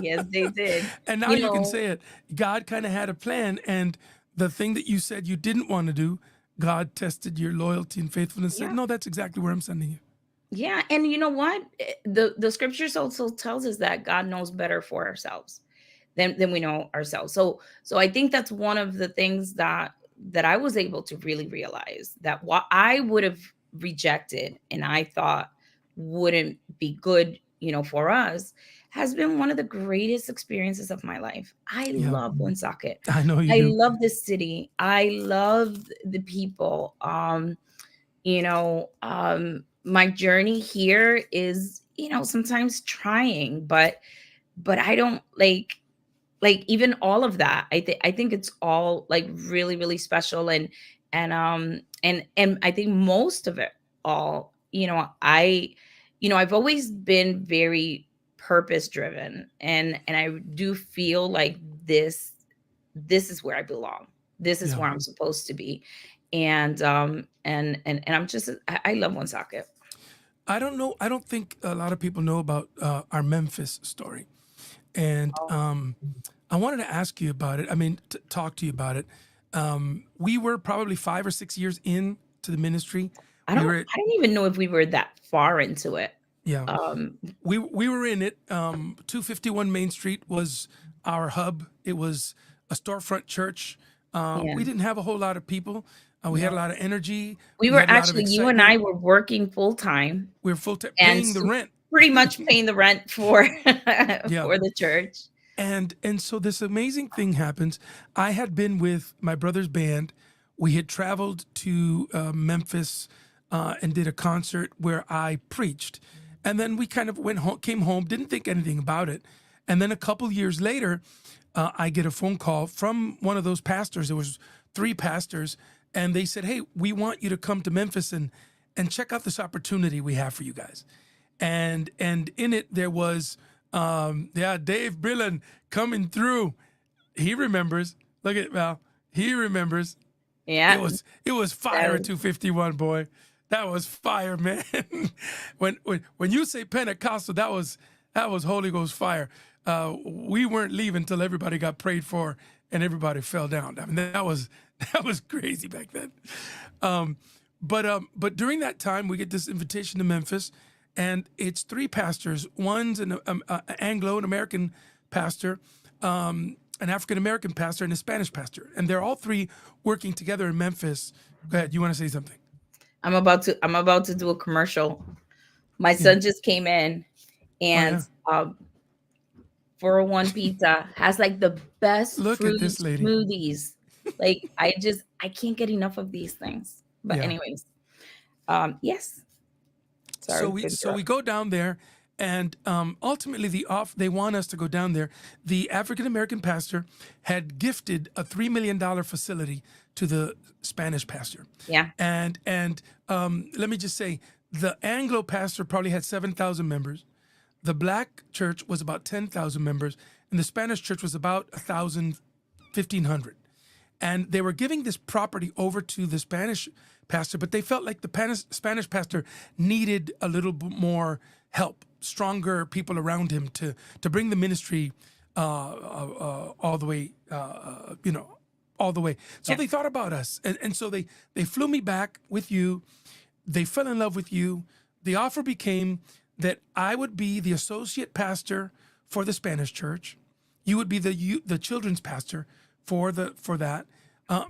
Yes, they did. And now you can say it. God kind of had a plan, and the thing that you said you didn't want to do, God tested your loyalty and faithfulness. Said, Yeah. no, that's exactly where I'm sending you. Yeah, and you know what? The scriptures also tells us that God knows better for ourselves than we know ourselves. So I think that's one of the things that I was able to really realize, that what I would have rejected and I thought wouldn't be good, for us, has been one of the greatest experiences of my life. I Yeah. love Woonsocket. I know you I do. love this city. I love the people. My journey here is, sometimes trying, but I don't like even all of that. I think it's all like really, really special. And I think most of it all, I've always been very purpose driven, and I do feel like this is where I belong. This is Yeah. where I'm supposed to be. And I'm just, I love Woonsocket. I don't know. I don't think a lot of people know about our Memphis story. And I wanted to ask you about it. I mean, talk to you about it. We were probably 5 or 6 years in to the ministry. I don't even know if we were that far into it. Yeah. We were in it. 251 Main Street was our hub. It was a storefront church. We didn't have a whole lot of people. We had a lot of energy. We were had a lot of actually, you and I excitement. were working full time, We were full time and paying the rent. pretty much paying the rent for Yeah. for the church. And so this amazing thing happens. I had been with my brother's band. We had traveled to Memphis and did a concert where I preached. And then we kind of came home, didn't think anything about it. And then a couple years later, I get a phone call from one of those pastors. There was 3 pastors, and they said, "Hey, we want you to come to Memphis and check out this opportunity we have for you guys." And in it there was Dave Brillen coming through. He remembers. Look at Val. He remembers. Yeah. It was fire at 251, boy. That was fire, man. when you say Pentecostal, that was Holy Ghost fire. We weren't leaving until everybody got prayed for and everybody fell down. I mean, that was crazy back then. But during that time, we get this invitation to Memphis, and it's 3 pastors. One's an Anglo, an American pastor, an African American pastor, and a Spanish pastor, and they're all 3 working together in Memphis. Go ahead. You want to say something? I'm about to do a commercial. My Yeah. son just came in, Oh, and yeah. 401 Pizza has like the best Look at fruit this lady. smoothies. Like I can't get enough of these things. But Yeah. anyways, yes. Sorry So to we interrupt. go down there, and ultimately they want us to go down there. The African American pastor had gifted a $3 million facility to the Spanish pastor. Yeah. And let me just say, the Anglo pastor probably had 7,000 members. The black church was about 10,000 members, and the Spanish church was about 1,000, 1,500. And they were giving this property over to the Spanish pastor, but they felt like the Spanish pastor needed a little bit more help, stronger people around him to bring the ministry all the way, all the way. So Yeah. they thought about us, and so they flew me back with you. They fell in love with you. The offer became that I would be the associate pastor for the Spanish church. You would be the children's pastor for that.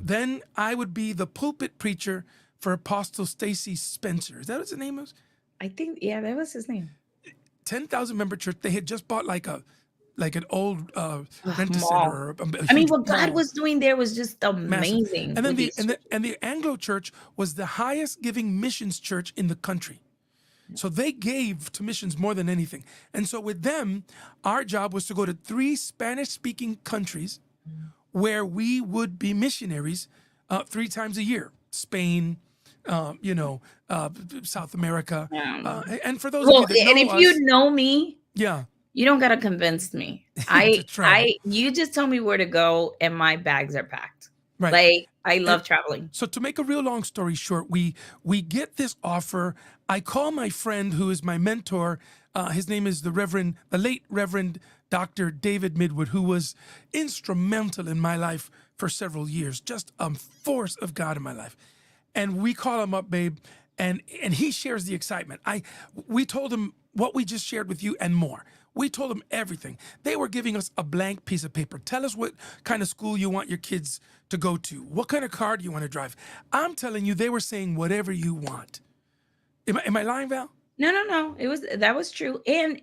Then I would be the pulpit preacher for Apostle Stacy Spencer. Is that what his name was? I think, yeah, that was his name. 10,000 member church. They had just bought like an old rent-a-center. Mall. Or I mean, huge what God mall. was doing there was just Massive. amazing. And then with these the Anglo church was the highest giving missions church in the country. So they gave to missions more than anything. And so with them, our job was to go to 3 Spanish-speaking countries where we would be missionaries 3 times a year. Spain, South America. And for those well, of you that know and if us, you know me, yeah, you don't gotta convince me. You just tell me where to go, and my bags are packed. right. Like I love traveling. So to make a real long story short, we get this offer. I call my friend who is my mentor. His name is the late Reverend Dr. David Midwood, who was instrumental in my life for several years, just a force of God in my life. And we call him up, babe, and he shares the excitement. We told him what we just shared with you and more. We told them everything. They were giving us a blank piece of paper. Tell us what kind of school you want your kids to go to. What kind of car do you want to drive? I'm telling you, they were saying whatever you want. Am I lying, Val? No. That was true. And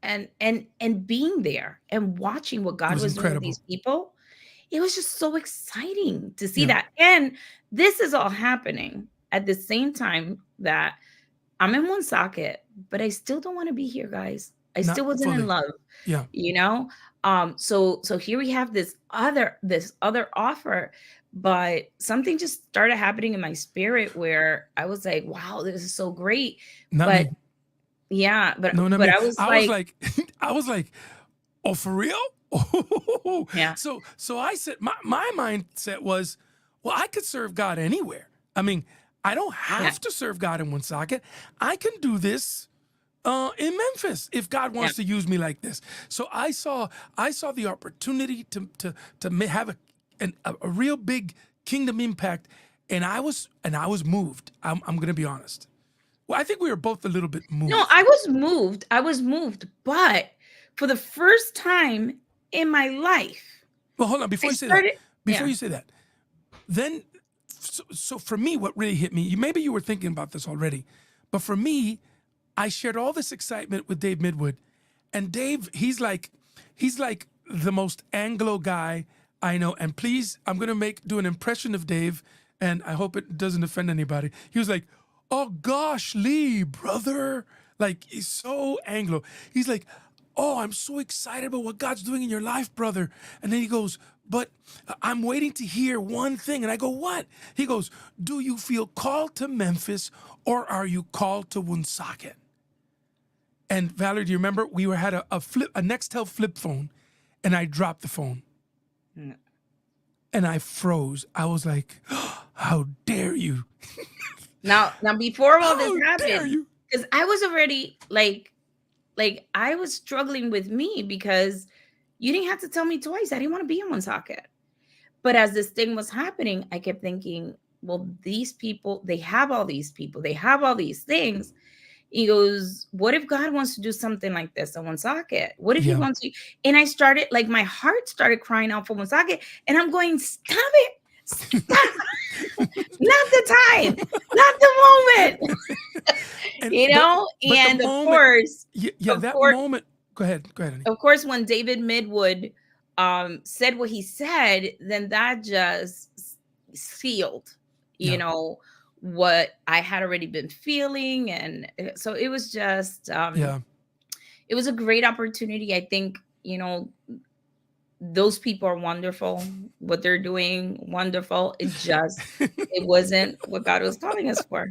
and being there and watching what God was was doing with incredible. these people, it was just so exciting to see Yeah. that. And this is all happening at the same time that I'm in Woonsocket, but I still don't want to be here, guys. I Not still wasn't fully. in love. Yeah. So here we have this other offer, but something just started happening in my spirit where I was like, wow, this is so great. Not But me. yeah, but No, not but me. I was like, I was like, oh, for real? Yeah. So I said, my mindset was, well, I could serve God anywhere. I mean, I don't have to serve God in Woonsocket. I can do this in Memphis if God wants to use me like this. So I saw the opportunity to have a real big kingdom impact, and I was moved. I'm going to be honest. Well, I think we were both a little bit moved. no, I was moved, but for the first time in my life. Well, hold on. Before you say that, then, so for me, what really hit me, maybe you were thinking about this already, but for me, I shared all this excitement with Dave Midwood, and Dave, he's like the most Anglo guy I know. And please, I'm gonna do an impression of Dave, and I hope it doesn't offend anybody. He was like, "Oh gosh, Lee, brother," like he's so Anglo. He's like, "Oh, I'm so excited about what God's doing in your life, brother." And then he goes, "But I'm waiting to hear one thing." And I go, "What?" He goes, "Do you feel called to Memphis, or are you called to Woonsocket?" And Valerie, do you remember we had a Nextel flip phone, and I dropped the phone, and I froze. I was like, oh, "How dare you!" Now before all How this dare happened, you? because I was already like I was struggling with me because you didn't have to tell me twice. I didn't want to be in Woonsocket. But as this thing was happening, I kept thinking, well, these people, they have all these people, they have all these things. He goes, what if God wants to do something like this in Woonsocket? What if he wants to? And I started, like, my heart started crying out for Woonsocket. And I'm going, stop it. Stop. Not the time. Not the moment. you know, but the and moment, of that course, moment. Go ahead, honey. of course, when David Midwood said what he said, then that just sealed, you Yeah, know, what I had already been feeling. And so it was just yeah. it was a great opportunity. I think, you know, those people are wonderful. What they're doing, wonderful. It wasn't what God was calling us for.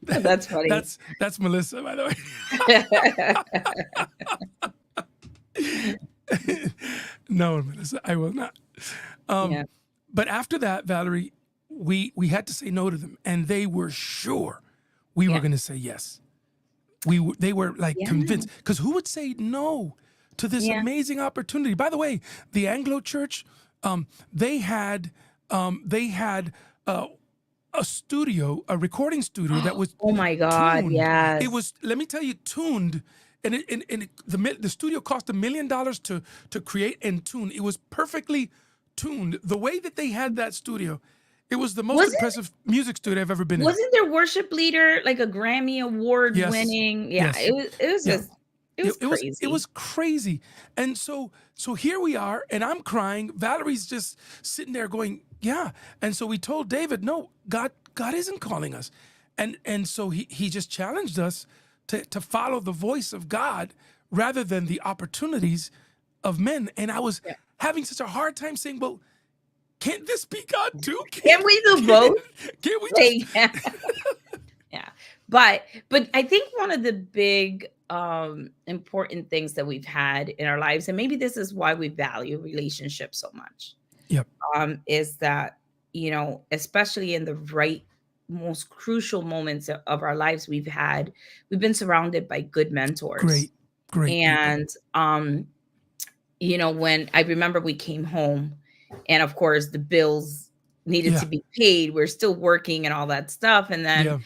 That's funny. That's Melissa, by the way. No, Melissa, I will not. Yeah. But after that, Valerie, we had to say no to them, and they were sure we were Yeah. going to say yes. They were like Yeah. convinced, because who would say no to this Yeah. amazing opportunity? By the way, the Anglo Church, they had a studio, a recording studio that was Oh my God. tuned. It Yes. was, let me tell you, tuned. And the studio cost $1 million to create and tune. It was perfectly tuned. The way that they had that studio, it was the most Wasn't impressive music studio I've ever been in. wasn't their worship leader like a Grammy award Yes, winning? Yeah, yes, it was yeah. just it was It crazy. was crazy. And so here we are, and I'm crying. Valerie's just sitting there going, yeah. And so we told David, no, God isn't calling us. And so he just challenged us to follow the voice of God rather than the opportunities of men. And I was Yeah. having such a hard time saying, well, can't this be God too? Can we do both? Can't we just Like, yeah. Yeah. But I think one of the big important things that we've had in our lives, and maybe this is why we value relationships so much, Yep. is that, you know, especially in the right most crucial moments of our lives, we've been surrounded by good mentors. Great people. And you know, when I remember we came home, and of course the bills needed Yeah. to be paid, we're still working and all that stuff. And then Yeah.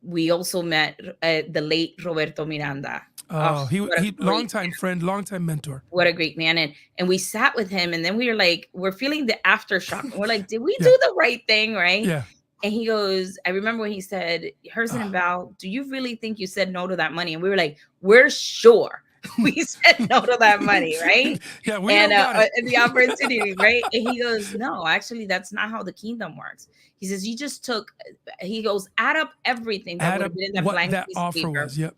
we also met the late Roberto Miranda. Oh, he What a great longtime friend, longtime mentor. what a great man. And we sat with him, and then we were like, we're feeling the aftershock. And we're like, did we Yeah. do the right thing? Right. Yeah. And he goes, I remember when he said, Herson and Val, do you really think you said no to that money? And we were like, we're sure we said no to that money, right? Yeah, we And don't got it. the opportunity, right? And he goes, no, actually, that's not how the kingdom works. He says, you just took, he goes, add up everything that Add would up have been in that what blank that piece of offer paper, was. Yep.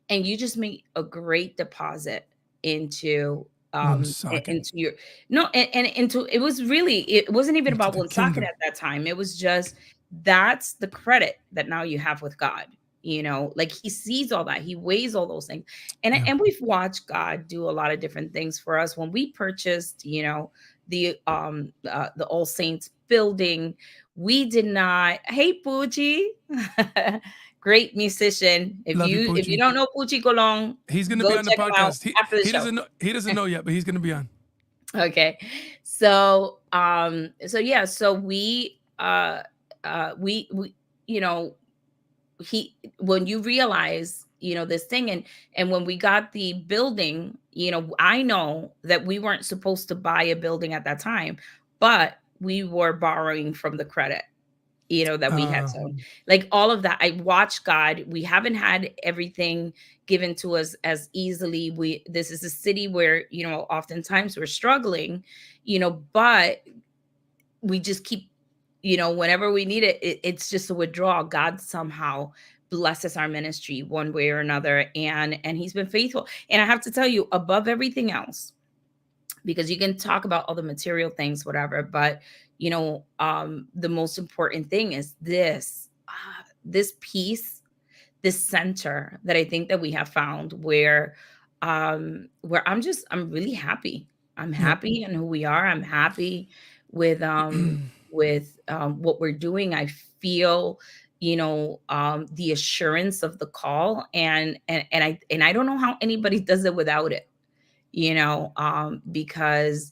and you just made a great deposit into Woonsocket. into your and into it was really, it wasn't even Into about the Woonsocket kingdom. at that time. It was just, that's the credit that now you have with God. You know, like he sees all that, he weighs all those things. And Yeah. and we've watched God do a lot of different things for us. When we purchased, you know, the All Saints building, we did not, hey Poochie, great musician. If Love you, you Poochie. don't know Poochie Colon, He's gonna go be on the check him out podcast. after the show. He doesn't know yet, but he's gonna be on. Okay. So so yeah, so we you know, when you realize, you know, this thing, and when we got the building, you know, I know that we weren't supposed to buy a building at that time, but we were borrowing from the credit, you know, that we had. So like all of that, I watched God. We haven't had everything given to us as easily. This is a city where, you know, oftentimes we're struggling, you know, but we just keep, you know, whenever we need it, it's just a withdrawal. God somehow blesses our ministry one way or another, and he's been faithful. And I have to tell you, above everything else, because you can talk about all the material things, whatever, but you know, the most important thing is this peace, this center that I think that we have found, where I'm really happy. I'm happy in who we are. I'm happy with what we're doing. I feel, you know, the assurance of the call, and I don't know how anybody does it without it, you know, because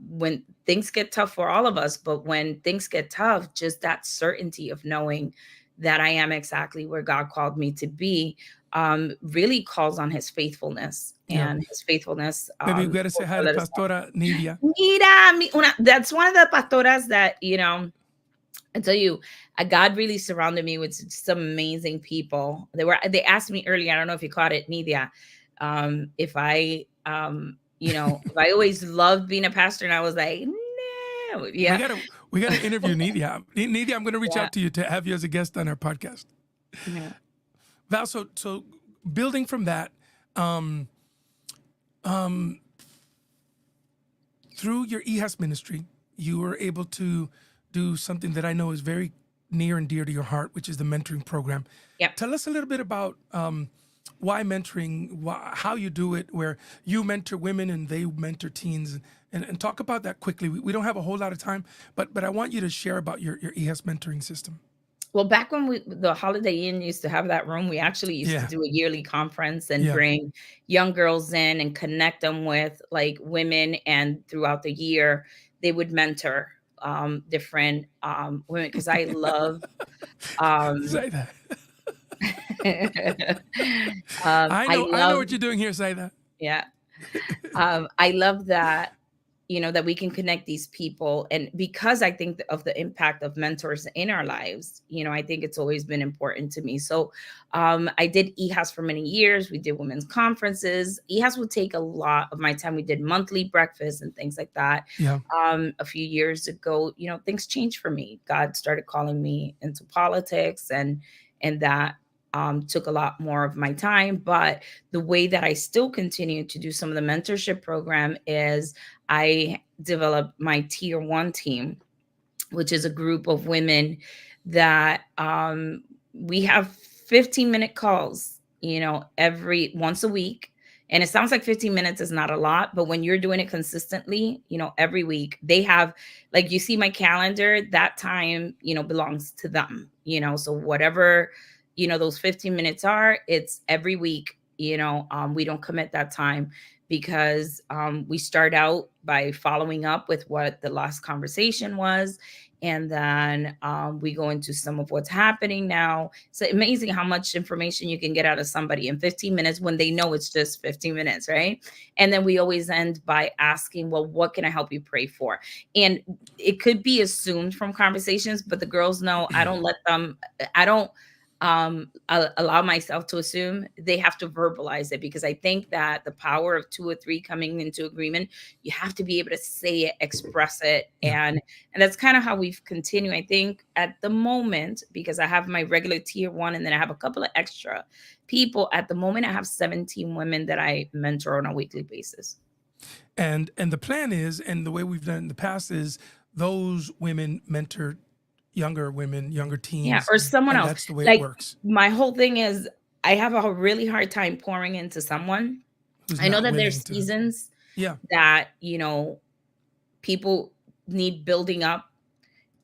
when things get tough for all of us, but when things get tough, just that certainty of knowing that I am exactly where God called me to be, really calls on his faithfulness, Yeah. and his faithfulness. Maybe we got to say hi to Pastora Nidia. That's one of the pastoras that, I tell you, God really surrounded me with some amazing people. They asked me earlier, I don't know if you caught it, Nidia, if I, if I always loved being a pastor, and I was like, no, yeah. We gotta interview Nidia. Nidia, I'm gonna reach out to you to have you as a guest on our podcast. Yeah. Val, so building from that, through your EHAS ministry, you were able to do something that I know is very near and dear to your heart, which is the mentoring program. Yep. Tell us a little bit about why mentoring, how you do it, where you mentor women and they mentor teens, and talk about that quickly. We don't have a whole lot of time, but I want you to share about your EHAS mentoring system. Well, back when the Holiday Inn used to have that room, we actually used to do a yearly conference and bring young girls in and connect them with like women, and throughout the year they would mentor different women, because I love Say that. I know what you're doing here. Say that. Yeah. I love that, that we can connect these people. And because I think of the impact of mentors in our lives, I think it's always been important to me. So I did EHAS for many years. We did women's conferences. EHAS would take a lot of my time. We did monthly breakfasts and things like that. Yeah. A few years ago, things changed for me. God started calling me into politics, and that took a lot more of my time. But the way that I still continue to do some of the mentorship program is I developed my tier 1 team, which is a group of women that we have 15-minute calls, once a week. And it sounds like 15 minutes is not a lot, but when you're doing it consistently, every week, they have, like, you see my calendar, that time, belongs to them, so whatever, those 15 minutes are, it's every week. We don't commit that time, because we start out by following up with what the last conversation was. And then we go into some of what's happening now. It's amazing how much information you can get out of somebody in 15 minutes when they know it's just 15 minutes, right? And then we always end by asking, well, what can I help you pray for? And it could be assumed from conversations, but the girls know I don't allow myself to assume. They have to verbalize it, because I think that the power of 2 or 3 coming into agreement, you have to be able to say it, express it. And that's kind of how we've continued. I think at the moment, because I have my regular tier 1, and then I have a couple of extra people, at the moment I have 17 women that I mentor on a weekly basis. And the plan is, and the way we've done in the past, is those women mentor younger women, younger teens, or someone else. That's the way it works. My whole thing is, I have a really hard time pouring into someone. I know that there's seasons that, people need building up,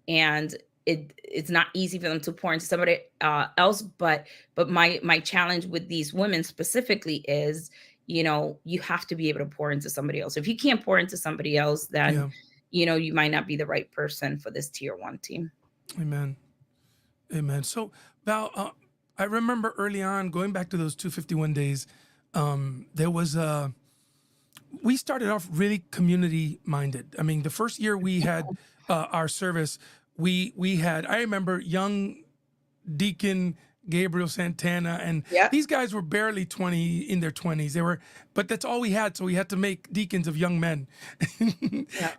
and it's not easy for them to pour into somebody else. But my challenge with these women specifically is, you have to be able to pour into somebody else. If you can't pour into somebody else, then, you might not be the right person for this tier 1 team. Amen. So, Val, I remember early on, going back to those 251 days, there was we started off really community minded. I mean, the first year we had our service, we had, I remember young Deacon Gabriel Santana, and these guys were barely in their 20s. But that's all we had, so we had to make deacons of young men.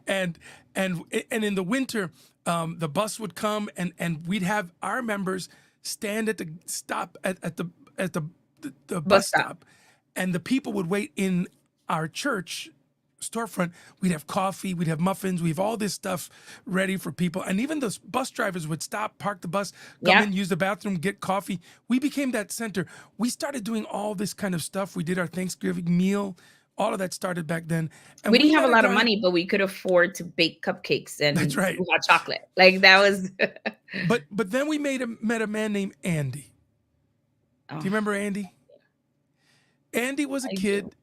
And in the winter, the bus would come, and we'd have our members stand at the stop at the bus stop, and the people would wait in our church storefront. We'd have coffee, we'd have muffins, we have all this stuff ready for people. And even the bus drivers would stop, park the bus, come in, use the bathroom, get coffee. We became that center. We started doing all this kind of stuff. We did our Thanksgiving meal. All of that started back then. And we didn't have a lot of money, but we could afford to bake cupcakes and hot chocolate. Like, that was. But then we met a man named Andy. Do you remember Andy? Andy was a kid,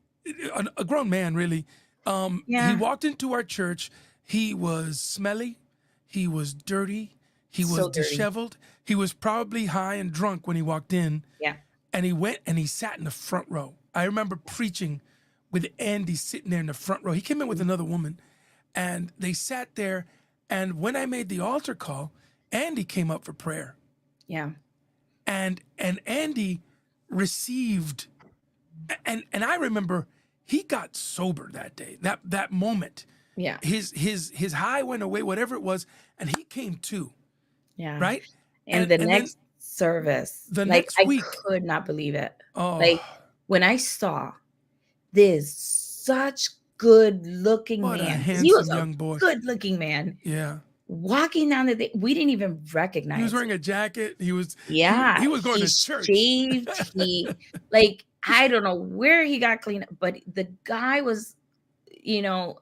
a grown man, really. He walked into our church. He was smelly. He was dirty. He was disheveled. He was probably high and drunk when he walked in. And he went and he sat in the front row. I remember preaching with Andy sitting there in the front row. He came in with another woman, and they sat there. And when I made the altar call, Andy came up for prayer. Yeah. And Andy received, and I remember he got sober that day, that moment. Yeah. His high went away, whatever it was, and he came to, Yeah. right? And the then next service, the like, next I week, could not believe it. oh, Like, when I saw this such good-looking what a man, 'cause he was handsome a young boy. good-looking man, Yeah. walking down we didn't even He recognize was him. wearing a jacket. He was going He to church. shaved, like, I don't know where he got cleaned up, but the guy was, Yeah.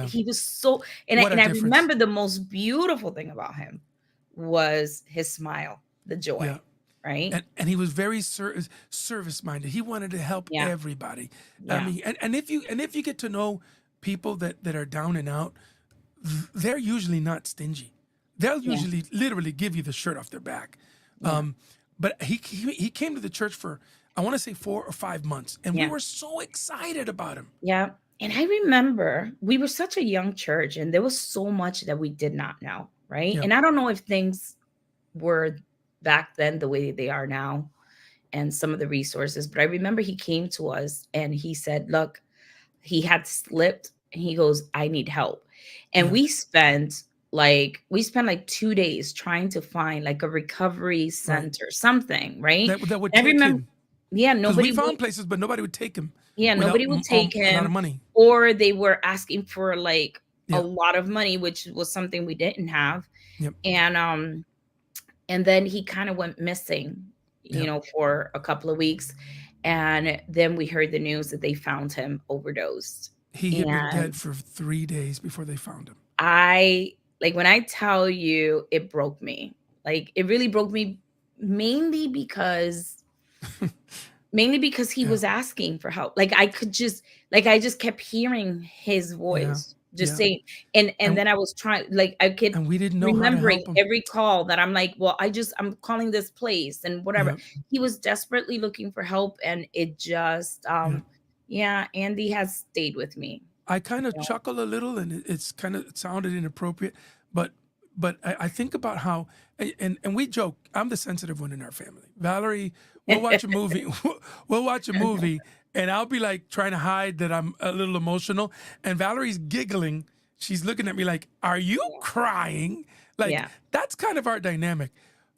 he was so, and What a I difference. remember the most beautiful thing about him was his smile, the joy, Yeah. right? And he was very service minded. He wanted to help Yeah. everybody. Yeah. I mean, and if you get to know people that are down and out, they're usually not stingy. They'll usually literally give you the shirt off their back. Yeah. But he came to the church for, I want to say 4 or 5 months, and we Yeah. were so excited about him. Yeah. And I remember we were such a young church, and there was so much that we did not know, right? Yeah. And I don't know if things were back then the way they are now and some of the resources, but I remember he came to us and he said, look, he had slipped, and he goes, I need help. And Yeah. we spent like 2 days trying to find like a recovery center, something, right? That would And I take remember, him. yeah, Because nobody we found would, places, but nobody would take him. yeah, without nobody would take a lot of him, money. or they were asking for like Yeah. a lot of money, which was something we didn't have. Yep. And then he kind of went missing, for a couple of weeks. And then we heard the news that they found him overdosed. He had been And dead for 3 days before they found him. when I tell you, it broke me. Like, it really broke me, mainly because he Yeah. was asking for help. Like, I just kept hearing his voice just saying, and then I was trying, like, I could, And we didn't know how to remembering help him. every call that I'm like, well, I'm calling this place and whatever. Yep. He was desperately looking for help, and it just, Andy has stayed with me. I kind of chuckle a little, and it sounded inappropriate, but I think about how, and we joke, I'm the sensitive one in our family. Valerie, we'll watch a movie, and I'll be like trying to hide that I'm a little emotional, and Valerie's giggling. She's looking at me like, are you crying? Like, that's kind of our dynamic.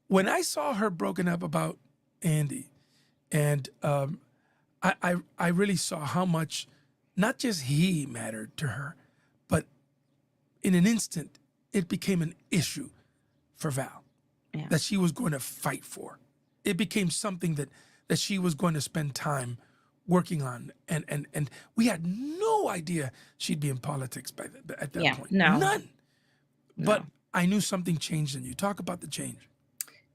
When I saw her broken up about Andy, and I really saw how much, not just he mattered to her, but in an instant, it became an issue for Val that she was going to fight for. It became something that she was going to spend time working on. And we had no idea she'd be in politics at that point. No. None. But I knew something changed in you. Talk about the change.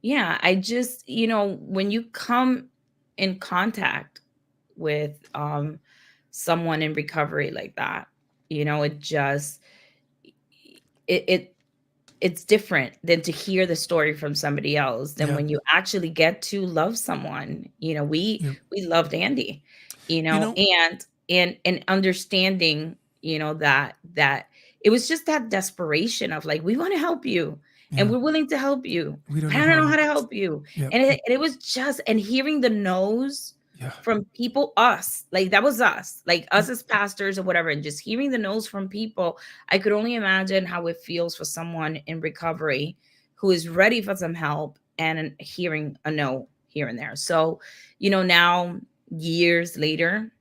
Yeah, I just, when you come in contact with someone in recovery like that, it just, it's different than to hear the story from somebody else than when you actually get to love someone. We loved Andy, and understanding, that it was just that desperation of like, we want to help you. And we're willing to help you. I don't know how to help you. Yep. And it was just, and hearing the no's from people, us, like that was us, like us as pastors or whatever, and just hearing the no's from people, I could only imagine how it feels for someone in recovery who is ready for some help and hearing a no here and there. So, now years later,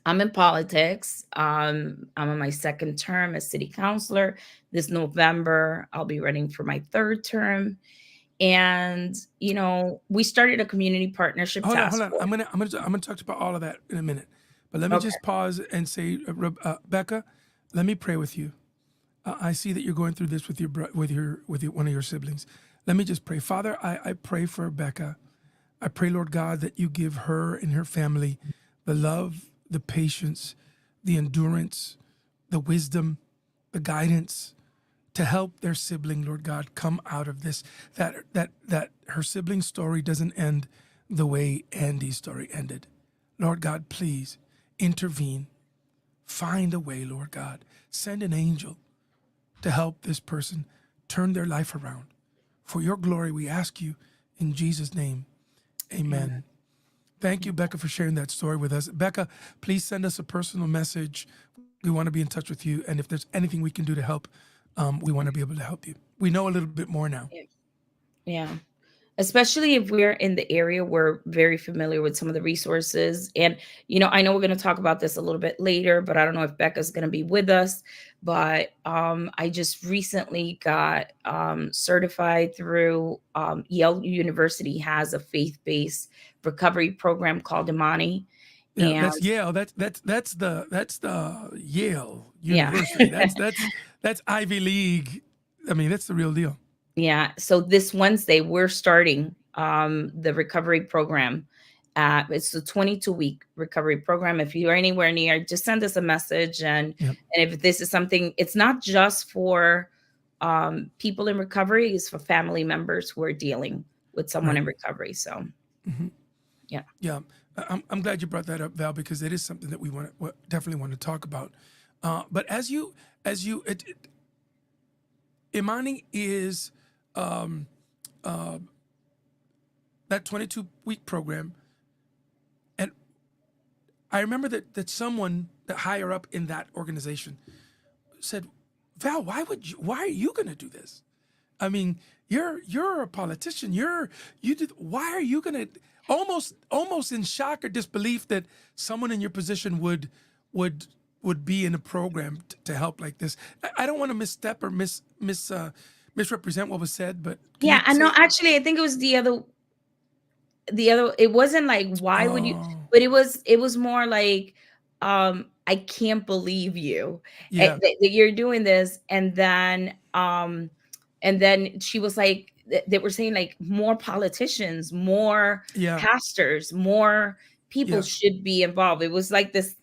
I'm in politics. I'm on my second term as city councilor. This November, I'll be running for my third term. And, we started a community partnership task Hold on. force. I'm gonna talk about all of that in a minute. But let me just pause and say, Becca, let me pray with you. I see that you're going through this with one of your siblings. Let me just pray. Father, I pray for Becca. I pray, Lord God, that you give her and her family the love, the patience, the endurance, the wisdom, the guidance to help their sibling, Lord God, come out of this. That her sibling's story doesn't end the way Andy's story ended. Lord God, please intervene. Find a way, Lord God. Send an angel to help this person turn their life around. For your glory, we ask you in Jesus' name. Amen. Thank you, Becca, for sharing that story with us. Becca, please send us a personal message. We want to be in touch with you. And if there's anything we can do to help, we want to be able to help you. We know a little bit more now. Yeah. Especially if we're in the area, we're very familiar with some of the resources. And, I know we're going to talk about this a little bit later, but I don't know if Becca's going to be with us. But I just recently got certified through Yale University has a faith-based recovery program called Imani. Yeah, And that's Yale. That's the Yale yeah. University. That's Ivy League. I mean, that's the real deal. Yeah. So this Wednesday, we're starting the recovery program. It's a 22-week recovery program. If you're anywhere near, just send us a message. And if this is something, it's not just for people in recovery, it's for family members who are dealing with someone in recovery. So, yeah. Yeah. I'm glad you brought that up, Val, because it is something that we definitely want to talk about. But Imani is that 22-week program, and I remember that someone that higher up in that organization said, "Val, why are you going to do this? I mean, you're a politician. Why are you going to?" Almost in shock or disbelief that someone in your position would be in a program to help like this. I don't want to misstep or misrepresent what was said, but Yeah, I know. Actually, I think it was the other. It wasn't like, why would you? But it was more like, I can't believe you that you're doing this. And then she was like, they were saying like more politicians, more pastors, more people should be involved. It was like this.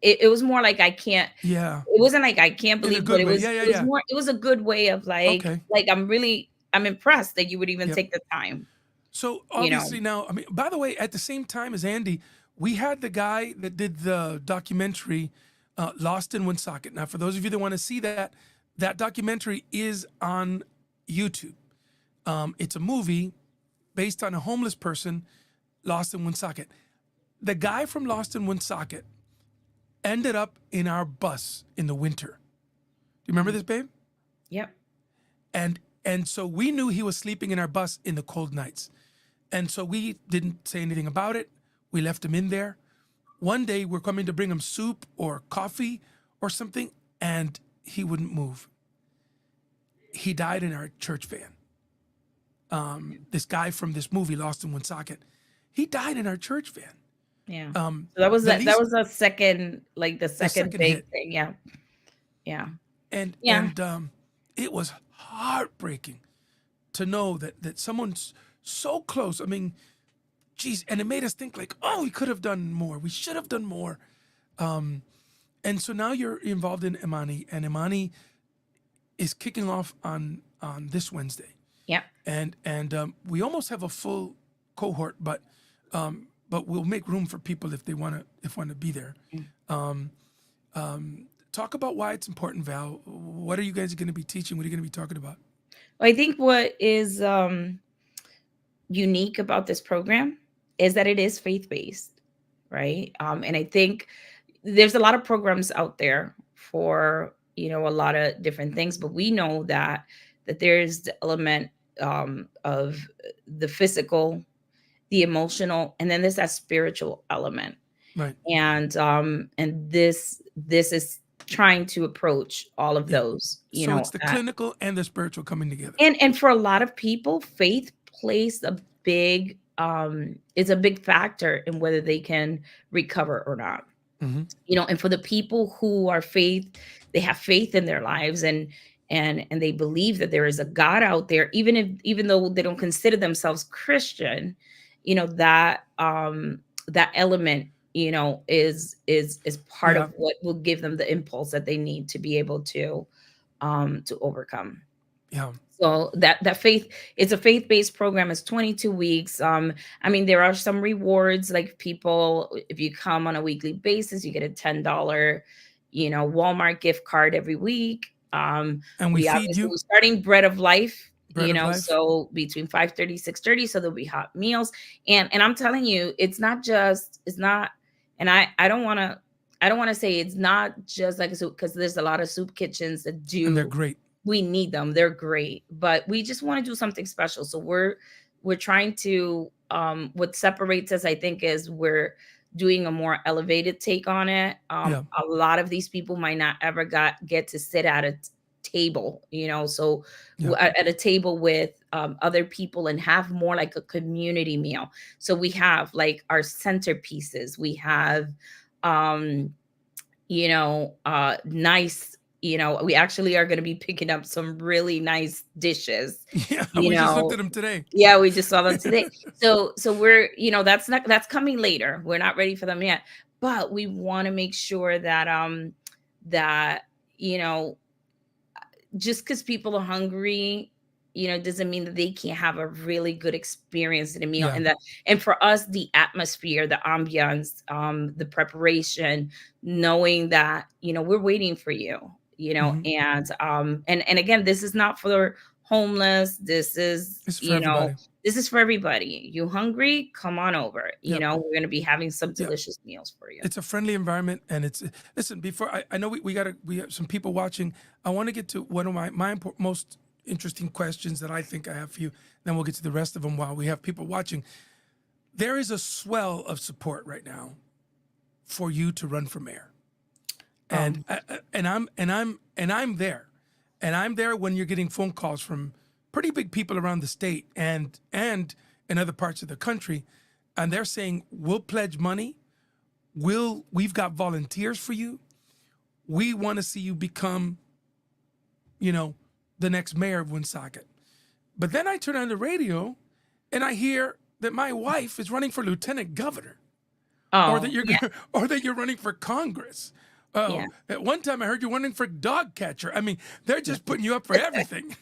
It was more like, I can't. Yeah. It wasn't like I can't believe, but it was. Yeah. It was more. It was a good way of like, I'm impressed that you would even take the time. So obviously now, I mean, by the way, at the same time as Andy, we had the guy that did the documentary, Lost in Woonsocket. Now, for those of you that want to see that documentary is on YouTube. It's a movie based on a homeless person, lost in Woonsocket. The guy from Lost in Woonsocket ended up in our bus in the winter. Do you remember this, babe? Yep. And so we knew he was sleeping in our bus in the cold nights. And so we didn't say anything about it. We left him in there. One day we're coming to bring him soup or coffee or something, and he wouldn't move. He died in our church van. This guy from this movie, Lost in Woonsocket, he died in our church van. Yeah. So that was a second, like the second big hit. Thing. Yeah. Yeah. And it was heartbreaking to know that someone's so close. I mean, geez, and it made us think like, oh, we could have done more. We should have done more. And so now you're involved in Imani, and Imani is kicking off on this Wednesday. Yeah. And we almost have a full cohort, but we'll make room for people if they want to be there. Talk about why it's important, Val. What are you guys going to be teaching? What are you going to be talking about? Well, I think what is unique about this program is that it is faith-based, right? And I think there's a lot of programs out there for, a lot of different things, but we know that there's the element of the physical, the emotional, and then there's that spiritual element. Right. And this is trying to approach all of those. So it's the clinical and the spiritual coming together. And for a lot of people, faith plays a big is a big factor in whether they can recover or not. Mm-hmm. And for the people who are they have faith in their lives and they believe that there is a God out there, even though they don't consider themselves Christian, that element, is part of what will give them the impulse that they need to be able to overcome. Yeah. So that faith, it's a faith-based program. It's 22 weeks. I mean, there are some rewards, like people, if you come on a weekly basis, you get a $10, Walmart gift card every week. And we We feed obviously you we're starting Bread of Life, bread of life. so between 5:30, 6:30, so there'll be hot meals. And I'm telling you, it's not, and I don't want to say it's not just like a soup, because there's a lot of soup kitchens that And they're do, great. we need them, they're great, but we just want to do something special. So we're trying to, what separates us, I think, is we're doing a more elevated take on it. Yeah. A lot of these people might not ever get to sit at a table, so Yeah. at a table with, other people, and have more like a community meal. So we have like our centerpieces, we have, um nice, we actually are going to be picking up some really nice dishes, Yeah. you We just looked know. at them today. Yeah, we just saw them today. So we're, that's coming later. We're not ready for them yet, but we want to make sure that, that, you know, just because people are hungry, doesn't mean that they can't have a really good experience in a meal. Yeah. And for us, the atmosphere, the ambiance, the preparation, knowing that, we're waiting for you, Hmm. and again, this is not for homeless. This is, It's for everybody. this is for everybody. You hungry? Come on over. Yep. We're gonna be having some Yeah. delicious meals for you. It's a friendly environment, and it's listen. Before I know we have some people watching. I want to get to one of my most interesting questions that I think I have for you. Then we'll get to the rest of them while we have people watching. There is a swell of support right now for you to run for mayor, and Um, I'm there, and I'm there when you're getting phone calls from pretty big people around the state and in other parts of the country, and they're saying we'll pledge money. We've got volunteers for you. We want to see you become, the next mayor of Woonsocket. But then I turn on the radio and I hear that my wife is running for lieutenant governor, or that oh, you're yeah, or that you're running for Congress. Oh, yeah, at one time I heard you running for dog catcher. I mean, they're just putting you up for everything.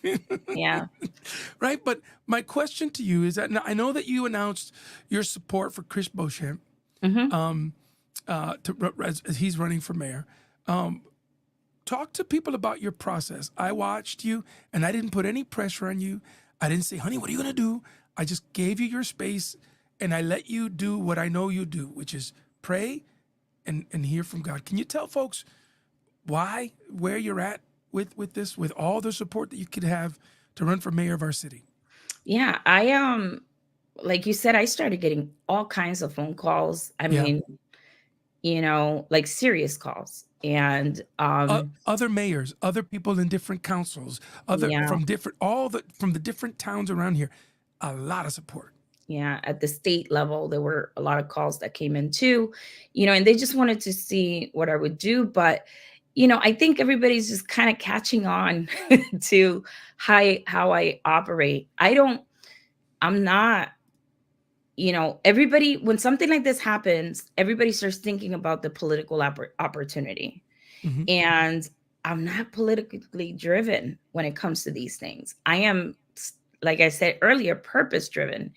yeah. Right? But my question to you is that now I know that you announced your support for Chris Beauchamp, Hmm. as he's running for mayor. Talk to people about your process. I watched you, and I didn't put any pressure on you. I didn't say, "Honey, what are you gonna do?" I just gave you your space, and I let you do what I know you do, which is pray and hear from God. Can you tell folks where you're at with this, with all the support that you could have to run for mayor of our city? Yeah, like you said, I started getting all kinds of phone calls. I Yeah. mean, like serious calls. And Other mayors, other people in different councils, other yeah, from the different towns around here, a lot of support. yeah, at the state level, there were a lot of calls that came in too, and they just wanted to see what I would do. But, I think everybody's just kind of catching on to how I operate. I'm not, everybody, when something like this happens, everybody starts thinking about the political opportunity. Hmm. And I'm not politically driven when it comes to these things. I am, like I said earlier, purpose driven.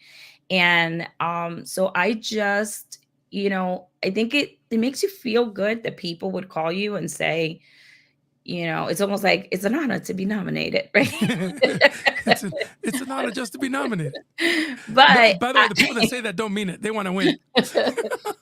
And so I just, I think it makes you feel good that people would call you and say, it's almost like it's an honor to be nominated, right? it's an it's an honor just to be nominated. But By the way, the people that say that don't mean it. They want to win.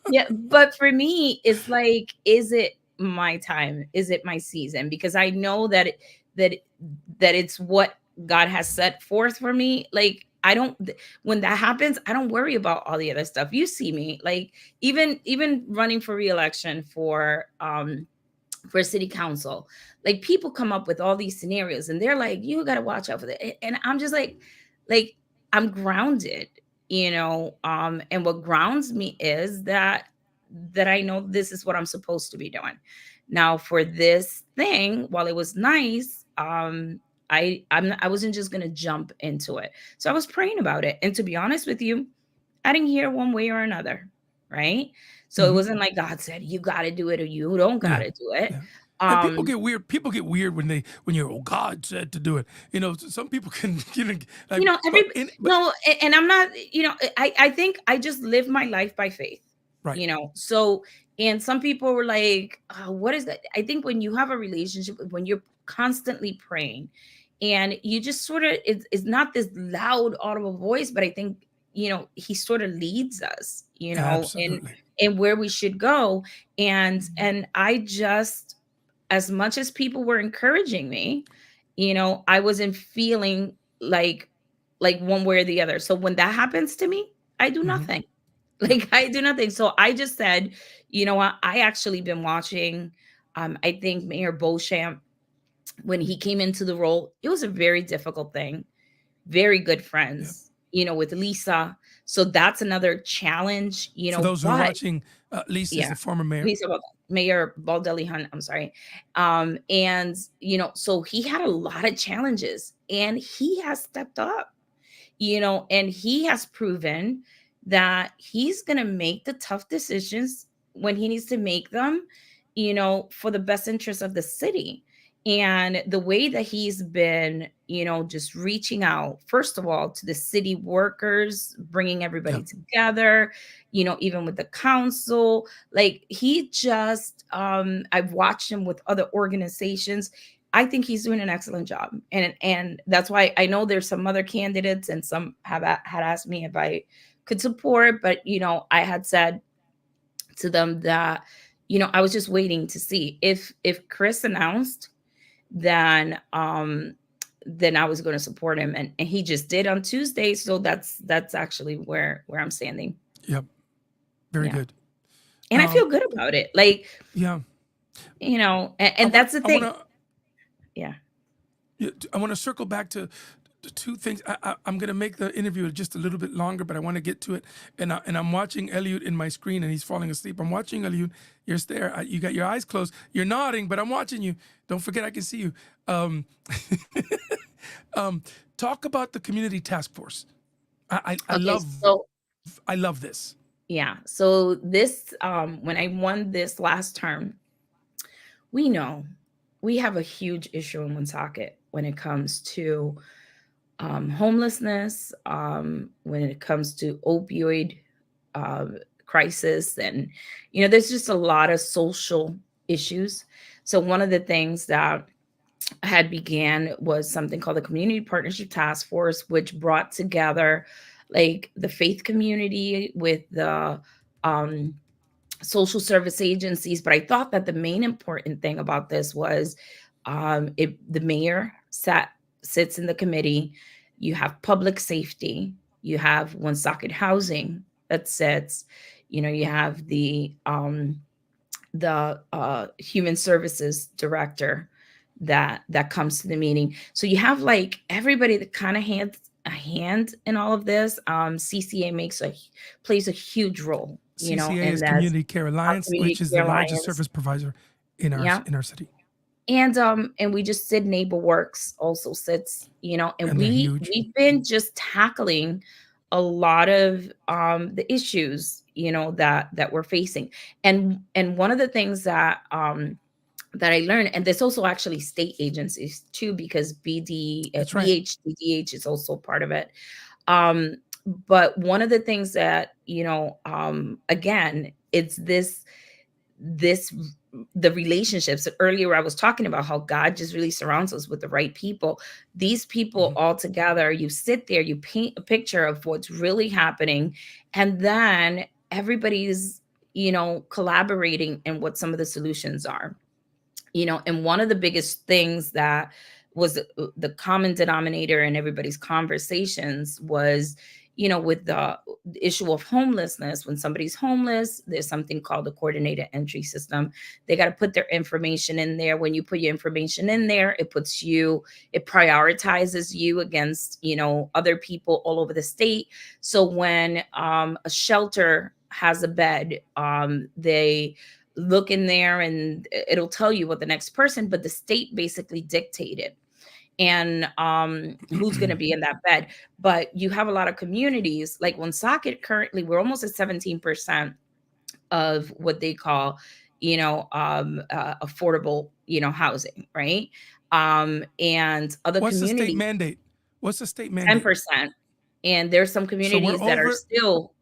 yeah, but for me, it's like, is it my time? Is it my season? Because I know that it's what God has set forth for me. Like, I don't, when that happens, I don't worry about all the other stuff. You see me, like, even running for reelection for city council, like, people come up with all these scenarios and they're like, you got to watch out for that. And I'm just like, I'm grounded, and what grounds me is that I know this is what I'm supposed to be doing. Now, for this thing, while it was nice, I wasn't just gonna jump into it. So I was praying about it. And to be honest with you, I didn't hear one way or another, right? So it Hmm. wasn't like God said, you gotta do it or you don't Yeah. gotta do it. Yeah. And people get weird. People get weird when you're, oh, God said to do it. Some people can, like, and I'm not, I think I just live my life by faith, right. So, and some people were like, what is that? I think when you have a relationship, when you're constantly praying and you just sort of, it's not this loud audible voice, but I think, he sort of leads us, Absolutely. and where we should go. And I just, as much as people were encouraging me, I wasn't feeling like one way or the other. So when that happens to me, I do nothing. Like I do nothing. So I just said, you know what? I actually been watching, I think Mayor Beauchamp, when he came into the role, it was a very difficult thing. Very good friends, with Lisa. So that's another challenge, For those who are but watching, Lisa is the former mayor. Mayor Baldelli Hunt, I'm sorry. And, so he had a lot of challenges and he has stepped up, and he has proven that he's going to make the tough decisions when he needs to make them, for the best interest of the city. And the way that he's been, just reaching out, first of all, to the city workers, bringing everybody together, even with the council, like he just, I've watched him with other organizations. I think he's doing an excellent job. And that's why I know there's some other candidates and some had asked me if I could support, but, I had said to them that, I was just waiting to see if Chris announced, then I was going to support him, and he just did on Tuesday. So that's actually where I'm standing. Yep, very good. And I feel good about it. Like, and that's the thing. I want to circle back to two things. I'm going to make the interview just a little bit longer, but I want to get to it. And I'm watching Eliud in my screen, and he's falling asleep. I'm watching Eliud. You're there. You got your eyes closed. You're nodding, but I'm watching you. Don't forget, I can see you. Talk about the community task force. I love this. Yeah. So this, when I won this last term, we know we have a huge issue in Woonsocket when it comes to homelessness, when it comes to opioid crisis, and there's just a lot of social issues. So one of the things that I had began was something called the Community Partnership Task Force, which brought together like the faith community with the social service agencies. But I thought that the main important thing about this was the mayor sits in the committee. You have public safety, you have Woonsocket housing that sits, you have the human services director that comes to the meeting. So you have like everybody that kind of has a hand in all of this. CCA plays a huge role. CCA is Community Care Alliance, which is the largest service provider in our city. And we just did Neighbor Works also sits, and we've been just tackling a lot of the issues, that we're facing. And one of the things that I learned, and there's also actually state agencies too, because BHDDH is also part of it. But one of the things that, again, it's the relationships. Earlier I was talking about how God just really surrounds us with the right people. These people all together, you sit there, you paint a picture of what's really happening, and then everybody's, collaborating in what some of the solutions are. And one of the biggest things that was the common denominator in everybody's conversations was, with the issue of homelessness. When somebody's homeless, there's something called the coordinated entry system. They got to put their information in there. When you put your information in there, it prioritizes you against, other people all over the state. So when a shelter has a bed, they look in there and it'll tell you what the next person, but the state basically dictated and who's going to be in that bed. But you have a lot of communities like Woonsocket. Currently, we're almost at 17% of what they call, affordable, housing, right? And other What's the state communities, mandate? What's the state mandate? 10%. And there's some So we're communities that are over. still,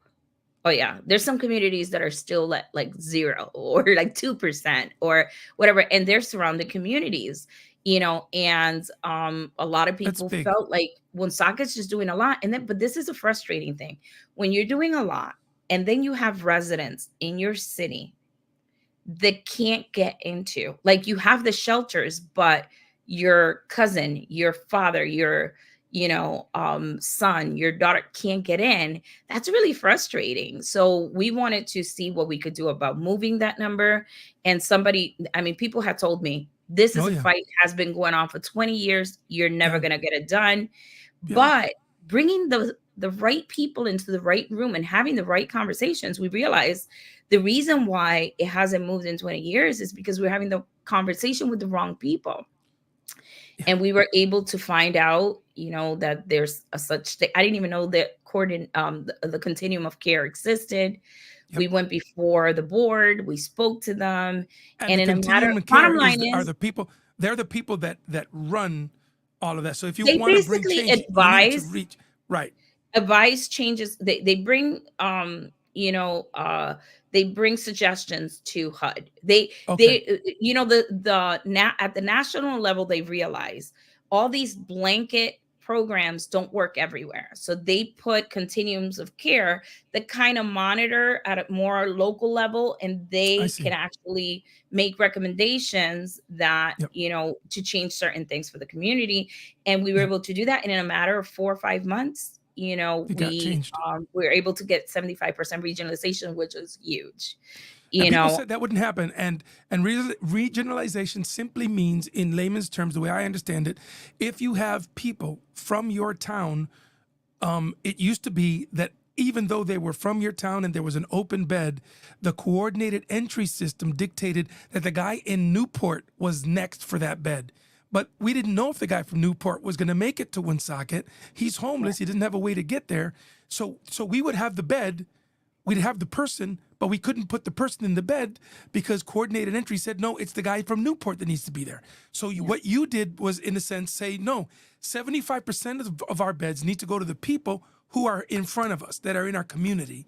oh yeah, there's some communities that are still at like 0 or like 2% or whatever, and they're surrounding communities, and a lot of That's people big. felt like Woonsocket's just doing a lot, and then but this is a frustrating thing. When you're doing a lot and then you have residents in your city that can't get into, like, you have the shelters, but your cousin, your father, your son, your daughter can't get in. That's really frustrating. So we wanted to see what we could do about moving that number. And people had told me, this is Oh a yeah. fight has been going on for 20 years, you're never Yeah. going to get it done. Yeah. But bringing the right people into the right room and having the right conversations, we realized the reason why it hasn't moved in 20 years is because we're having the conversation with the wrong people. Yeah. And we were able to find out, that there's a such thing. I didn't even know that the continuum of care existed. Yep. We went before the board, we spoke to them, And and the in a matter, continuum of care bottom line are is, the people. They're the people that run all of that. So if you they want to bring basically change, you need to reach right. advise changes. They bring they bring suggestions to HUD. Okay. At the national level, they realize all these blanket programs don't work everywhere. So they put continuums of care that kind of monitor at a more local level, and I they see. can actually make recommendations that, Yep. to change certain things for the community. And we were Yep. able to do that in a matter of 4 or 5 months. It got changed. We were able to get 75% regionalization, which is huge. And people said that wouldn't happen. And regionalization simply means, in layman's terms, the way I understand it, if you have people from your town, it used to be that even though they were from your town and there was an open bed, the coordinated entry system dictated that the guy in Newport was next for that bed. But we didn't know if the guy from Newport was going to make it to Woonsocket. He's homeless. He didn't have a way to get there. So we would have the bed, we'd have the person, but we couldn't put the person in the bed because coordinated entry said, no, it's the guy from Newport that needs to be there. So what you did was, in a sense, say, no, 75% of our beds need to go to the people who are in front of us, that are in our community.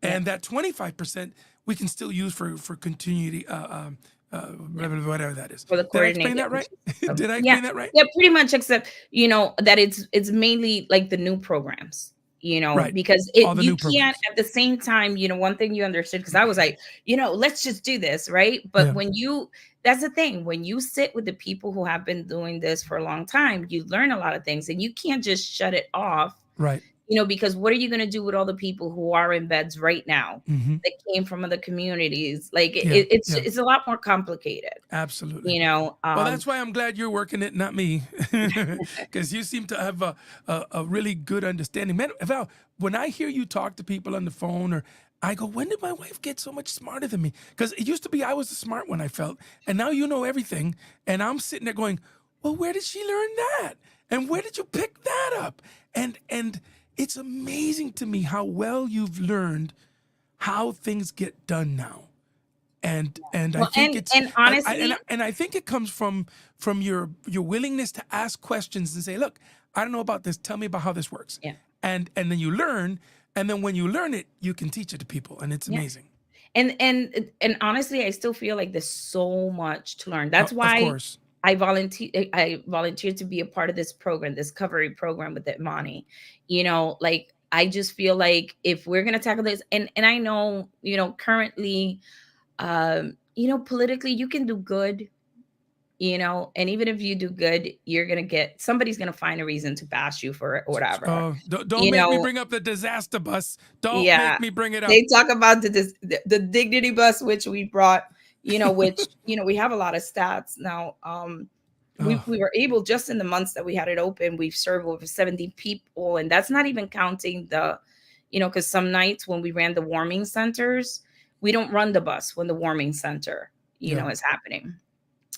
And that 25% we can still use for continuity, whatever that is. For the Did I explain that right? Did I explain that right? Yeah, pretty much, except, that it's mainly like the new programs, Right. because All the you new can't programs. at the same time, one thing you understood, because I was like, let's just do this, right? But Yeah. that's the thing, when you sit with the people who have been doing this for a long time, you learn a lot of things, and you can't just shut it off. Right. Because what are you going to do with all the people who are in beds right now Mm-hmm. that came from other communities? Like, Yeah, it's a lot more complicated. Absolutely. Well, that's why I'm glad you're working it, not me, because you seem to have a really good understanding. Man, Val, when I hear you talk to people on the phone, or I go, when did my wife get so much smarter than me? Because it used to be I was the smart one, I felt, and now you know everything, and I'm sitting there going, well, where did she learn that? And where did you pick that up? And it's amazing to me how well you've learned how things get done now. And I think honestly, I think it comes from your willingness to ask questions and say, look, I don't know about this. Tell me about how this works. Yeah. And then you learn, and then when you learn it, you can teach it to people, and it's amazing. And honestly, I still feel like there's so much to learn. That's Of why course. I volunteered to be a part of this program, this recovery program with Imani. Like, I just feel like if we're gonna tackle this, and I know, currently, politically, you can do good, and even if you do good, somebody's gonna find a reason to bash you for it or whatever. Oh, don't make me bring up the disaster bus. Don't make me bring it up. They talk about the dignity bus, which we brought, which, we have a lot of stats now. We were able, just in the months that we had it open, we've served over 70 people. And that's not even counting because some nights when we ran the warming centers, we don't run the bus when the warming center, is happening.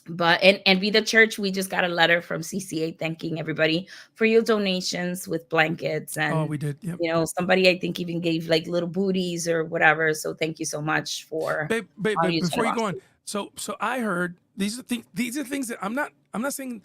But and Be the Church, we just got a letter from CCA thanking everybody for your donations with blankets. And we did. Yep. Somebody, I think, even gave like little booties or whatever. So thank you so much for babe, before you go on, So I heard these are things that I'm not saying,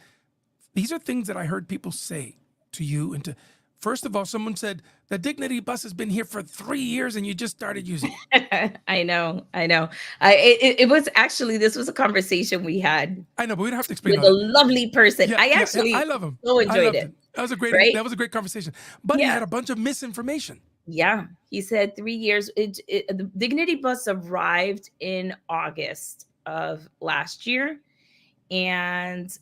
these are things that I heard people say to you and to. First of all, someone said the Dignity Bus has been here for 3 years and you just started using it. I know. It was actually, this was a conversation we had I know, but we don't have to explain with all a that. lovely person. Yeah, I yeah, actually I love him. so I enjoyed loved it. it. That was a great conversation. But he Yeah. had a bunch of misinformation. Yeah. He said 3 years. The Dignity Bus arrived in August of last year. And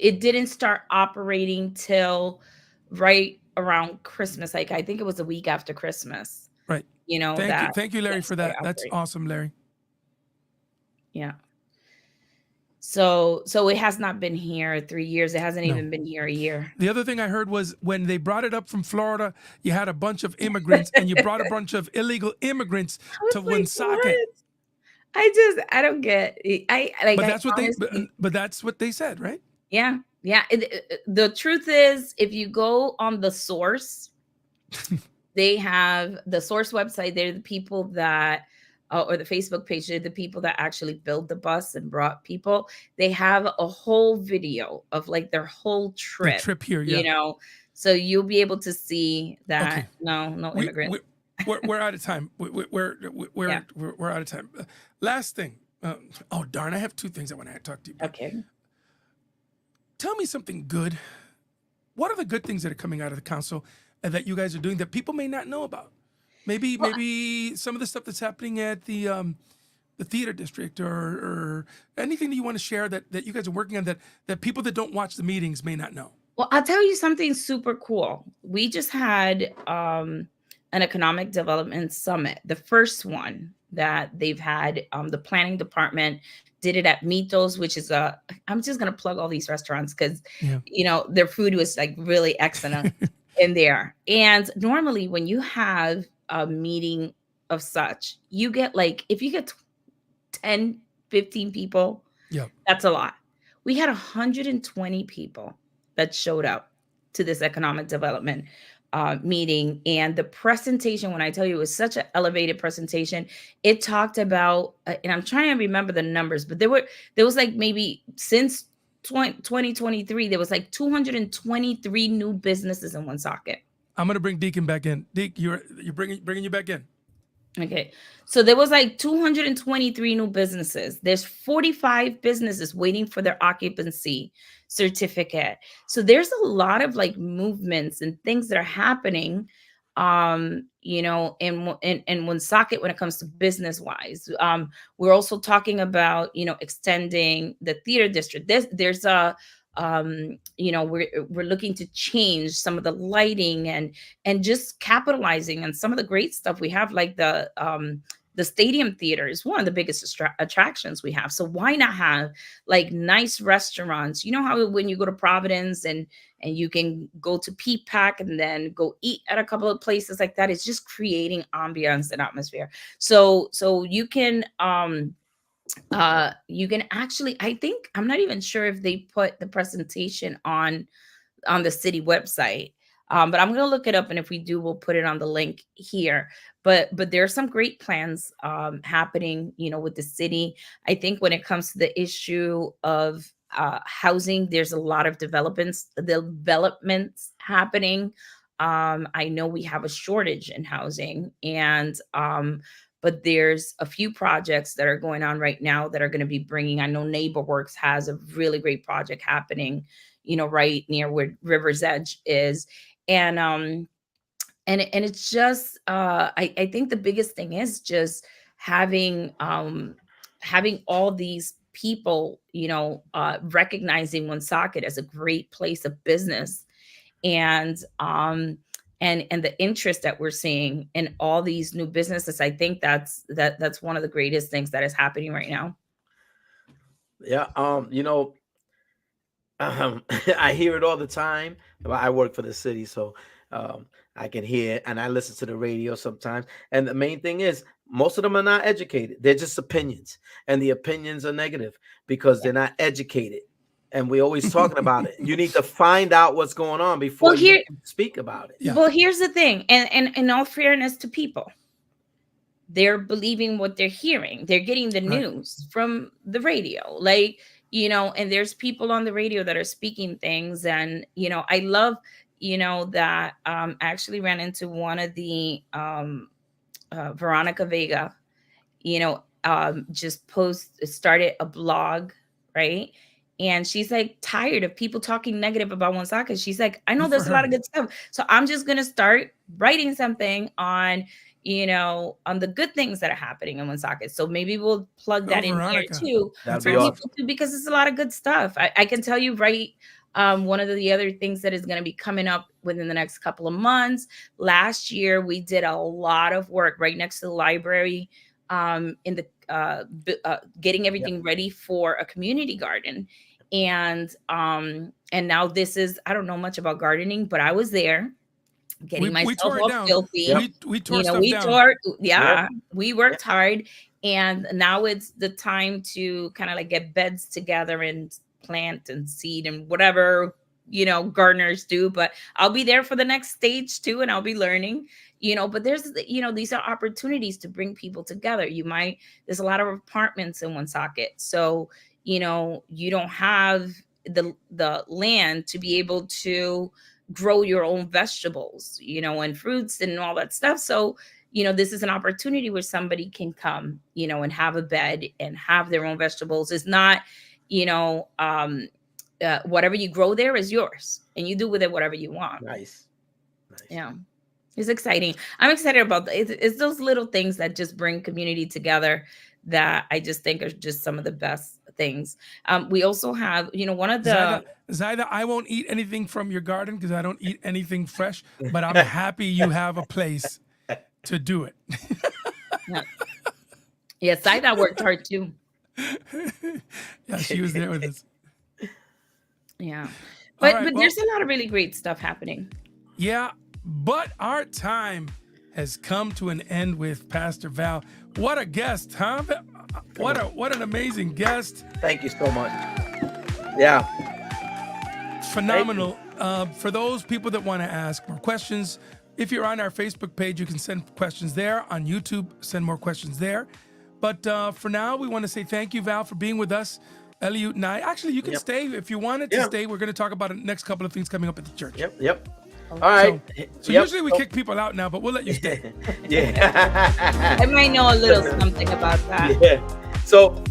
it didn't start operating till right around Christmas. Like, I think it was a week after Christmas. Right. Thank you, Larry, for that. That's awesome, Larry. Yeah. So it has not been here 3 years. It hasn't even been here a year. The other thing I heard was when they brought it up from Florida, you had a bunch of immigrants and you brought a bunch of illegal immigrants to Woonsocket. I don't get it. But that's what they said, right? Yeah. The truth is, if you go on the source, they have the source website. They're the people that, or the Facebook page, they're the people that actually built the bus and brought people. They have a whole video of like their whole trip. The trip here, yeah. You know, so you'll be able to see that. Okay. No immigrants. We're out of time. We're out of time. Last thing. Oh darn! I have 2 things I want to talk to you about. Okay. Tell me something good. What are the good things that are coming out of the council and that you guys are doing that people may not know about? Maybe some of the stuff that's happening at the theater district or anything that you want to share that you guys are working on that people that don't watch the meetings may not know. Well, I'll tell you something super cool. We just had an economic development summit, the first one that they've had. The planning department did it at Mitos, which is I'm just going to plug all these restaurants because, their food was like really excellent in there. And normally when you have a meeting of such, you get like, if you get 10, 15 people, that's a lot. We had 120 people that showed up to this economic development meeting. And the presentation, when I tell you, it was such an elevated presentation. It talked about, and I'm trying to remember the numbers, but there was like maybe since 2023, there was like 223 new businesses in Woonsocket. I'm going to bring Deacon back in. Deacon, you're bringing you back in. Okay. So there was like 223 new businesses. There's 45 businesses waiting for their occupancy certificate. So there's a lot of like movements and things that are happening, in Woonsocket when it comes to business wise. We're also talking about, extending the theater district. There's a, we're looking to change some of the lighting and just capitalizing on some of the great stuff we have, like the stadium theater is one of the biggest attractions we have. So why not have like nice restaurants? You know how when you go to Providence and you can go to P-Pack and then go eat at a couple of places like that, it's just creating ambiance and atmosphere. So you can actually, I think, I'm not even sure if they put the presentation on the city website, but I'm going to look it up. And if we do, we'll put it on the link here. But there are some great plans happening, with the city. I think when it comes to the issue of housing, there's a lot of developments happening. I know we have a shortage in housing, but there's a few projects that are going on right now that are going to be bringing. I know NeighborWorks has a really great project happening, right near where River's Edge is, and it's just I think the biggest thing is just having all these people, recognizing Woonsocket as a great place of business, and the interest that we're seeing in all these new businesses. I think that's one of the greatest things that is happening right now. Yeah. I hear it all the time. I work for the city, so I can hear it, and I listen to the radio sometimes. And the main thing is, most of them are not educated. They're just opinions, and the opinions are negative because they're not educated. And we're always talking about it. You need to find out what's going on before you speak about it. Yeah. Well, here's the thing, and in all fairness to people, they're believing what they're hearing. They're getting the Right. news from the radio. Like, and there's people on the radio that are speaking things. And, I love, that I actually ran into one of the Veronica Vega, just started a blog, right? And she's like tired of people talking negative about Woonsocket. She's like, I know Good for there's a lot of her. good stuff. So I'm just going to start writing something on, on the good things that are happening in Woonsocket. So maybe we'll plug Go, that in here Veronica. too That'd That's for be awesome. awesome. people too, because it's a lot of good stuff. I can tell you, right? One of the other things that is going to be coming up within the next couple of months. Last year, we did a lot of work right next to the library, in the getting everything ready for a community garden. And now this is, I don't know much about gardening, but I was there getting We myself tore it all down. filthy. We tore stuff down. We worked hard, and now it's the time to kind of like get beds together and plant and seed and whatever, gardeners do. But I'll be there for the next stage too, and I'll be learning, but there's, these are opportunities to bring people together. There's a lot of apartments in Woonsocket. So, you don't have the land to be able to grow your own vegetables, and fruits and all that stuff. So, this is an opportunity where somebody can come, and have a bed and have their own vegetables. It's not, whatever you grow there is yours, and you do with it whatever you want. Nice. Yeah. It's exciting. I'm excited about it's those little things that just bring community together that I just think are just some of the best things. We also have, one of the Zaida, I won't eat anything from your garden because I don't eat anything fresh, but I'm happy you have a place to do it. Yes, Zaida worked hard too. Yeah, she was there with us. Yeah. All But right, there's a lot of really great stuff happening. Yeah, but our time has come to an end with Pastor Val. What a guest, huh? What an amazing guest. Thank you so much. Yeah. Phenomenal. For those people that want to ask more questions, if you're on our Facebook page, you can send questions there. On YouTube, send more questions there. But for now, we want to say thank you, Val, for being with us. Eliud and I. Actually, you can stay if you wanted to stay. We're going to talk about the next couple of things coming up at the church. Yep. All right. So usually we kick people out now, but we'll let you stay. Yeah. I might know a little something about that. Yeah. So,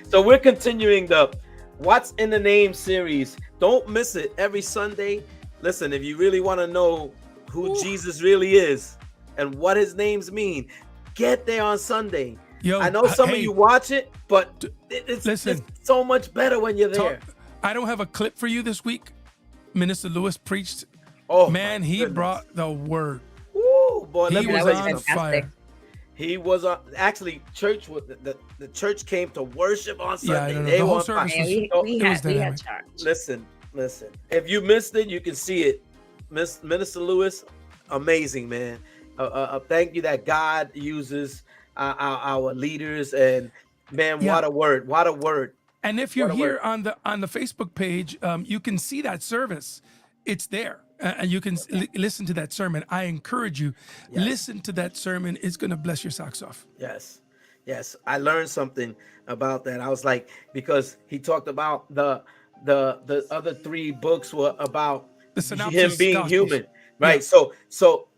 so we're continuing the What's in the Name series. Don't miss it every Sunday. Listen, if you really want to know who Jesus really is and what his names mean, get there on Sunday. Yo, I know some of you watch it, but it's so much better when you're there. I don't have a clip for you this week. Minister Lewis preached. Oh man, he brought the word. Woo, boy, he was on fire. He was on. Actually, church. The church came to worship on Sunday. Yeah, the whole service we had church. Listen. If you missed it, you can see it. Minister Lewis, amazing man. Thank you that God uses our leaders, and man, what a word! What a word! And if you're here on the Facebook page, you can see that service. It's there. And you can listen to that sermon. I encourage you, listen to that sermon. It's going to bless your socks off. Yes. I learned something about that. I was like, because he talked about the other three books were about him being Gospels. Human, right? Yeah. So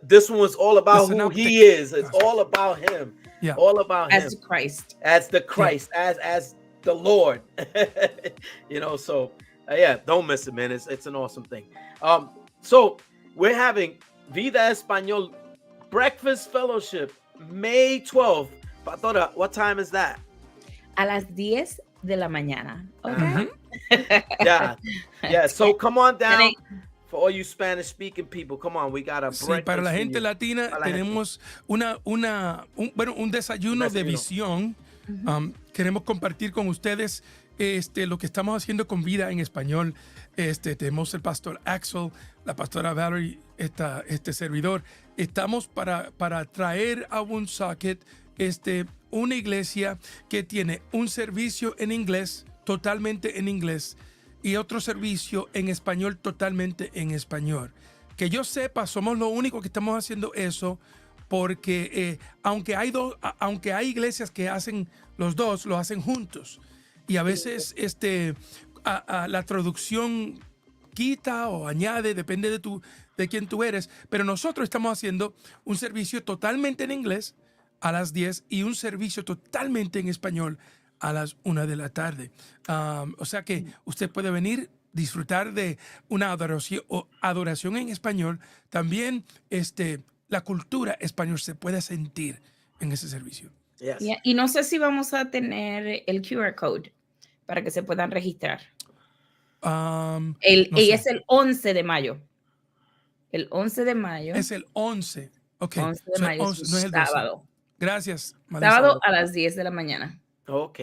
this one was all about who he is. It's all about him. Yeah, all about him as Christ, as the Christ, as the Lord. So don't miss it, man. It's an awesome thing. So we're having Vida Español Breakfast Fellowship, May 12th. Pastora, what time is that? A las 10 de la mañana. Okay. Yeah. So come on down. For all you Spanish-speaking people, come on, we got a breakfast. Sí, para la gente latina tenemos un desayuno de visión. Queremos compartir con ustedes lo que estamos haciendo con Vida en Español. Tenemos el pastor Axel, la pastora Valerie, este servidor. Estamos para traer a Woonsocket una iglesia que tiene un servicio en inglés, totalmente en inglés, y otro servicio en español, totalmente en español. Que yo sepa, somos los únicos que estamos haciendo eso porque aunque hay iglesias que hacen los dos, lo hacen juntos. Y a veces la traducción quita o añade, depende de quién tú eres. Pero nosotros estamos haciendo un servicio totalmente en inglés a las 10 y un servicio totalmente en español a las 1 de la tarde. O sea que usted puede venir, disfrutar de una adoración en español. También la cultura española se puede sentir en ese servicio. Yes. Yeah, y no sé si vamos a tener el QR code para que se puedan registrar. No Y sé. es el 11 de mayo. El 11 de mayo. Es el 11. Ok. 11 de mayo es un no es el 12. sábado. Gracias, Melissa. Sábado a las 10 de la mañana. Ok.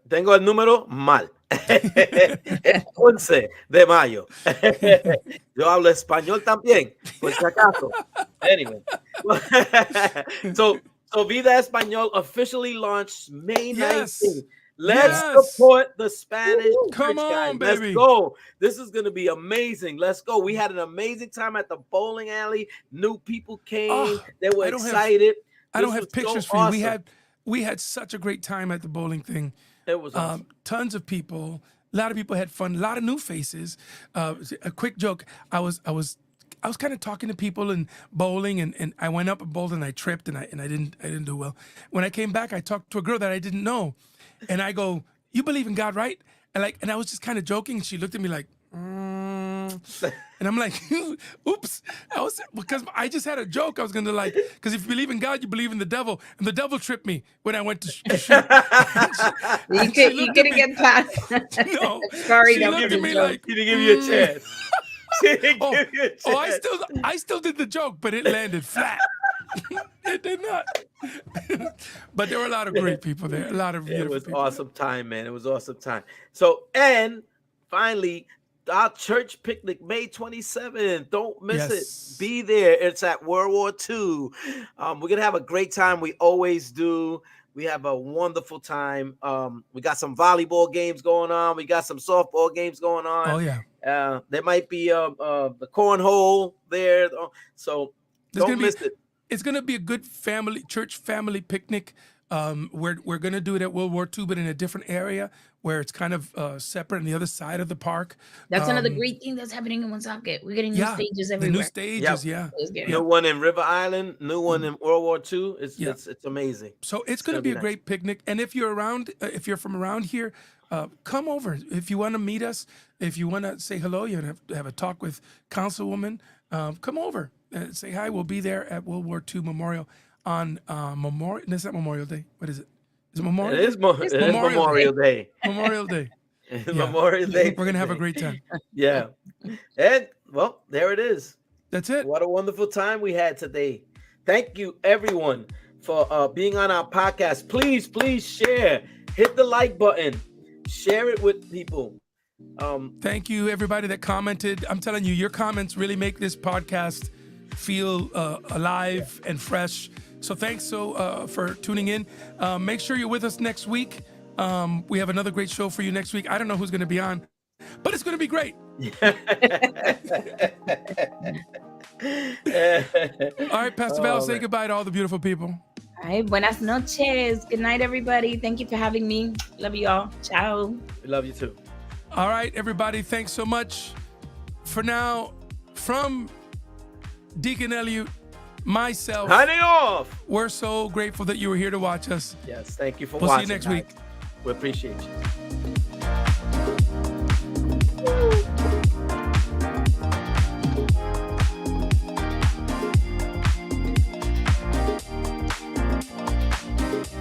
Tengo el número mal. El 11 de mayo. Yo hablo español también, por si acaso. Anyway. So Vida Español officially launched May 19th. Let's support the Spanish Come church, guys. on, baby. Let's go. This is going to be amazing. Let's go. We had an amazing time at the bowling alley. New people came. They were excited. I don't have pictures for you. We had such a great time at the bowling thing. It was awesome. Tons of people. A lot of people had fun. A lot of new faces. A quick joke. I was kind of talking to people and bowling, and I went up and bowled and I tripped and I didn't do well. When I came back, I talked to a girl that I didn't know, and I go, "You believe in God, right?" And I was just kind of joking, and she looked at me like, and I'm like, "Oops!" Because I just had a joke. I was gonna because if you believe in God, you believe in the devil, and the devil tripped me when I went to shoot. You couldn't get past. No, Sorry, she looked at me like, She didn't give you a chance. I still did the joke, but it landed flat. It did not. But there were a lot of great people there. A lot of beautiful people. It was awesome time, man. It was awesome time. So, and finally, our church picnic, May 27th. Don't miss it. Be there. It's at World War II. We're going to have a great time. We always do. We have a wonderful time. We got some volleyball games going on. We got some softball games going on. Oh, yeah. There might be the cornhole there. So don't miss it. It's going to be a good church family picnic. We're going to do it at World War II, but in a different area where it's kind of separate on the other side of the park. That's another great thing that's happening in Woonsocket. We're getting new stages everywhere. The new stages, New one in River Island, new one in World War II. It's amazing. So it's going to be a great picnic. And if you're from around here, come over. If you want to meet us, if you want to say hello, you want to have a talk with Councilwoman, come over. Say hi. We'll be there at World War II Memorial on Memorial. That's not Memorial Day. What is it? Is it Memorial? It is Memorial Day. Memorial Day. Memorial Day. We're gonna have a great time. Yeah. And well, there it is. That's it. What a wonderful time we had today. Thank you, everyone, for being on our podcast. Please share. Hit the like button. Share it with people. Thank you, everybody that commented. I'm telling you, your comments really make this podcast feel alive and fresh. So thanks for tuning in. Make sure you're with us next week. We have another great show for you next week. I don't know who's going to be on, but it's going to be great. All right, Pastor Val, say goodbye to all the beautiful people. All right, buenas noches. Good night, everybody. Thank you for having me. Love you all. Ciao. We love you too. All right, everybody. Thanks so much. For now, from Deacon Elliot, myself, signing off. We're so grateful that you were here to watch us. Yes, thank you for watching. We'll see you next week. We appreciate you.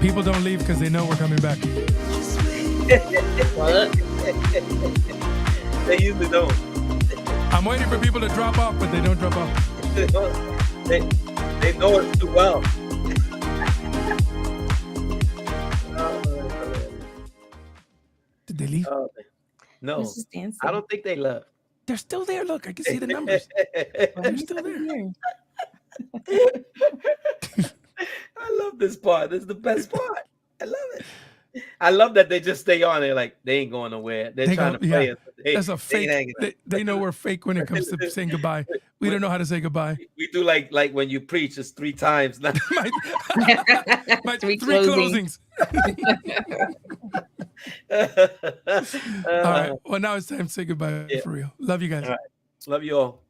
People don't leave because they know we're coming back. What? They usually don't. I'm waiting for people to drop off, but they don't drop off. They know us too well. Did they leave? No, I don't think they left. They're still there. Look, I can see the numbers. They're still there. I love this part. This is the best part. I love it. I love that they just stay on there like they ain't going nowhere. They're trying to play us. That's a fake. They know we're fake when it comes to saying goodbye. We don't know how to say goodbye. We do like when you preach, it's 3 times. my my Three three closings. All right. Well, now it's time to say goodbye Yeah. for real. Love you guys. All right. Love you all.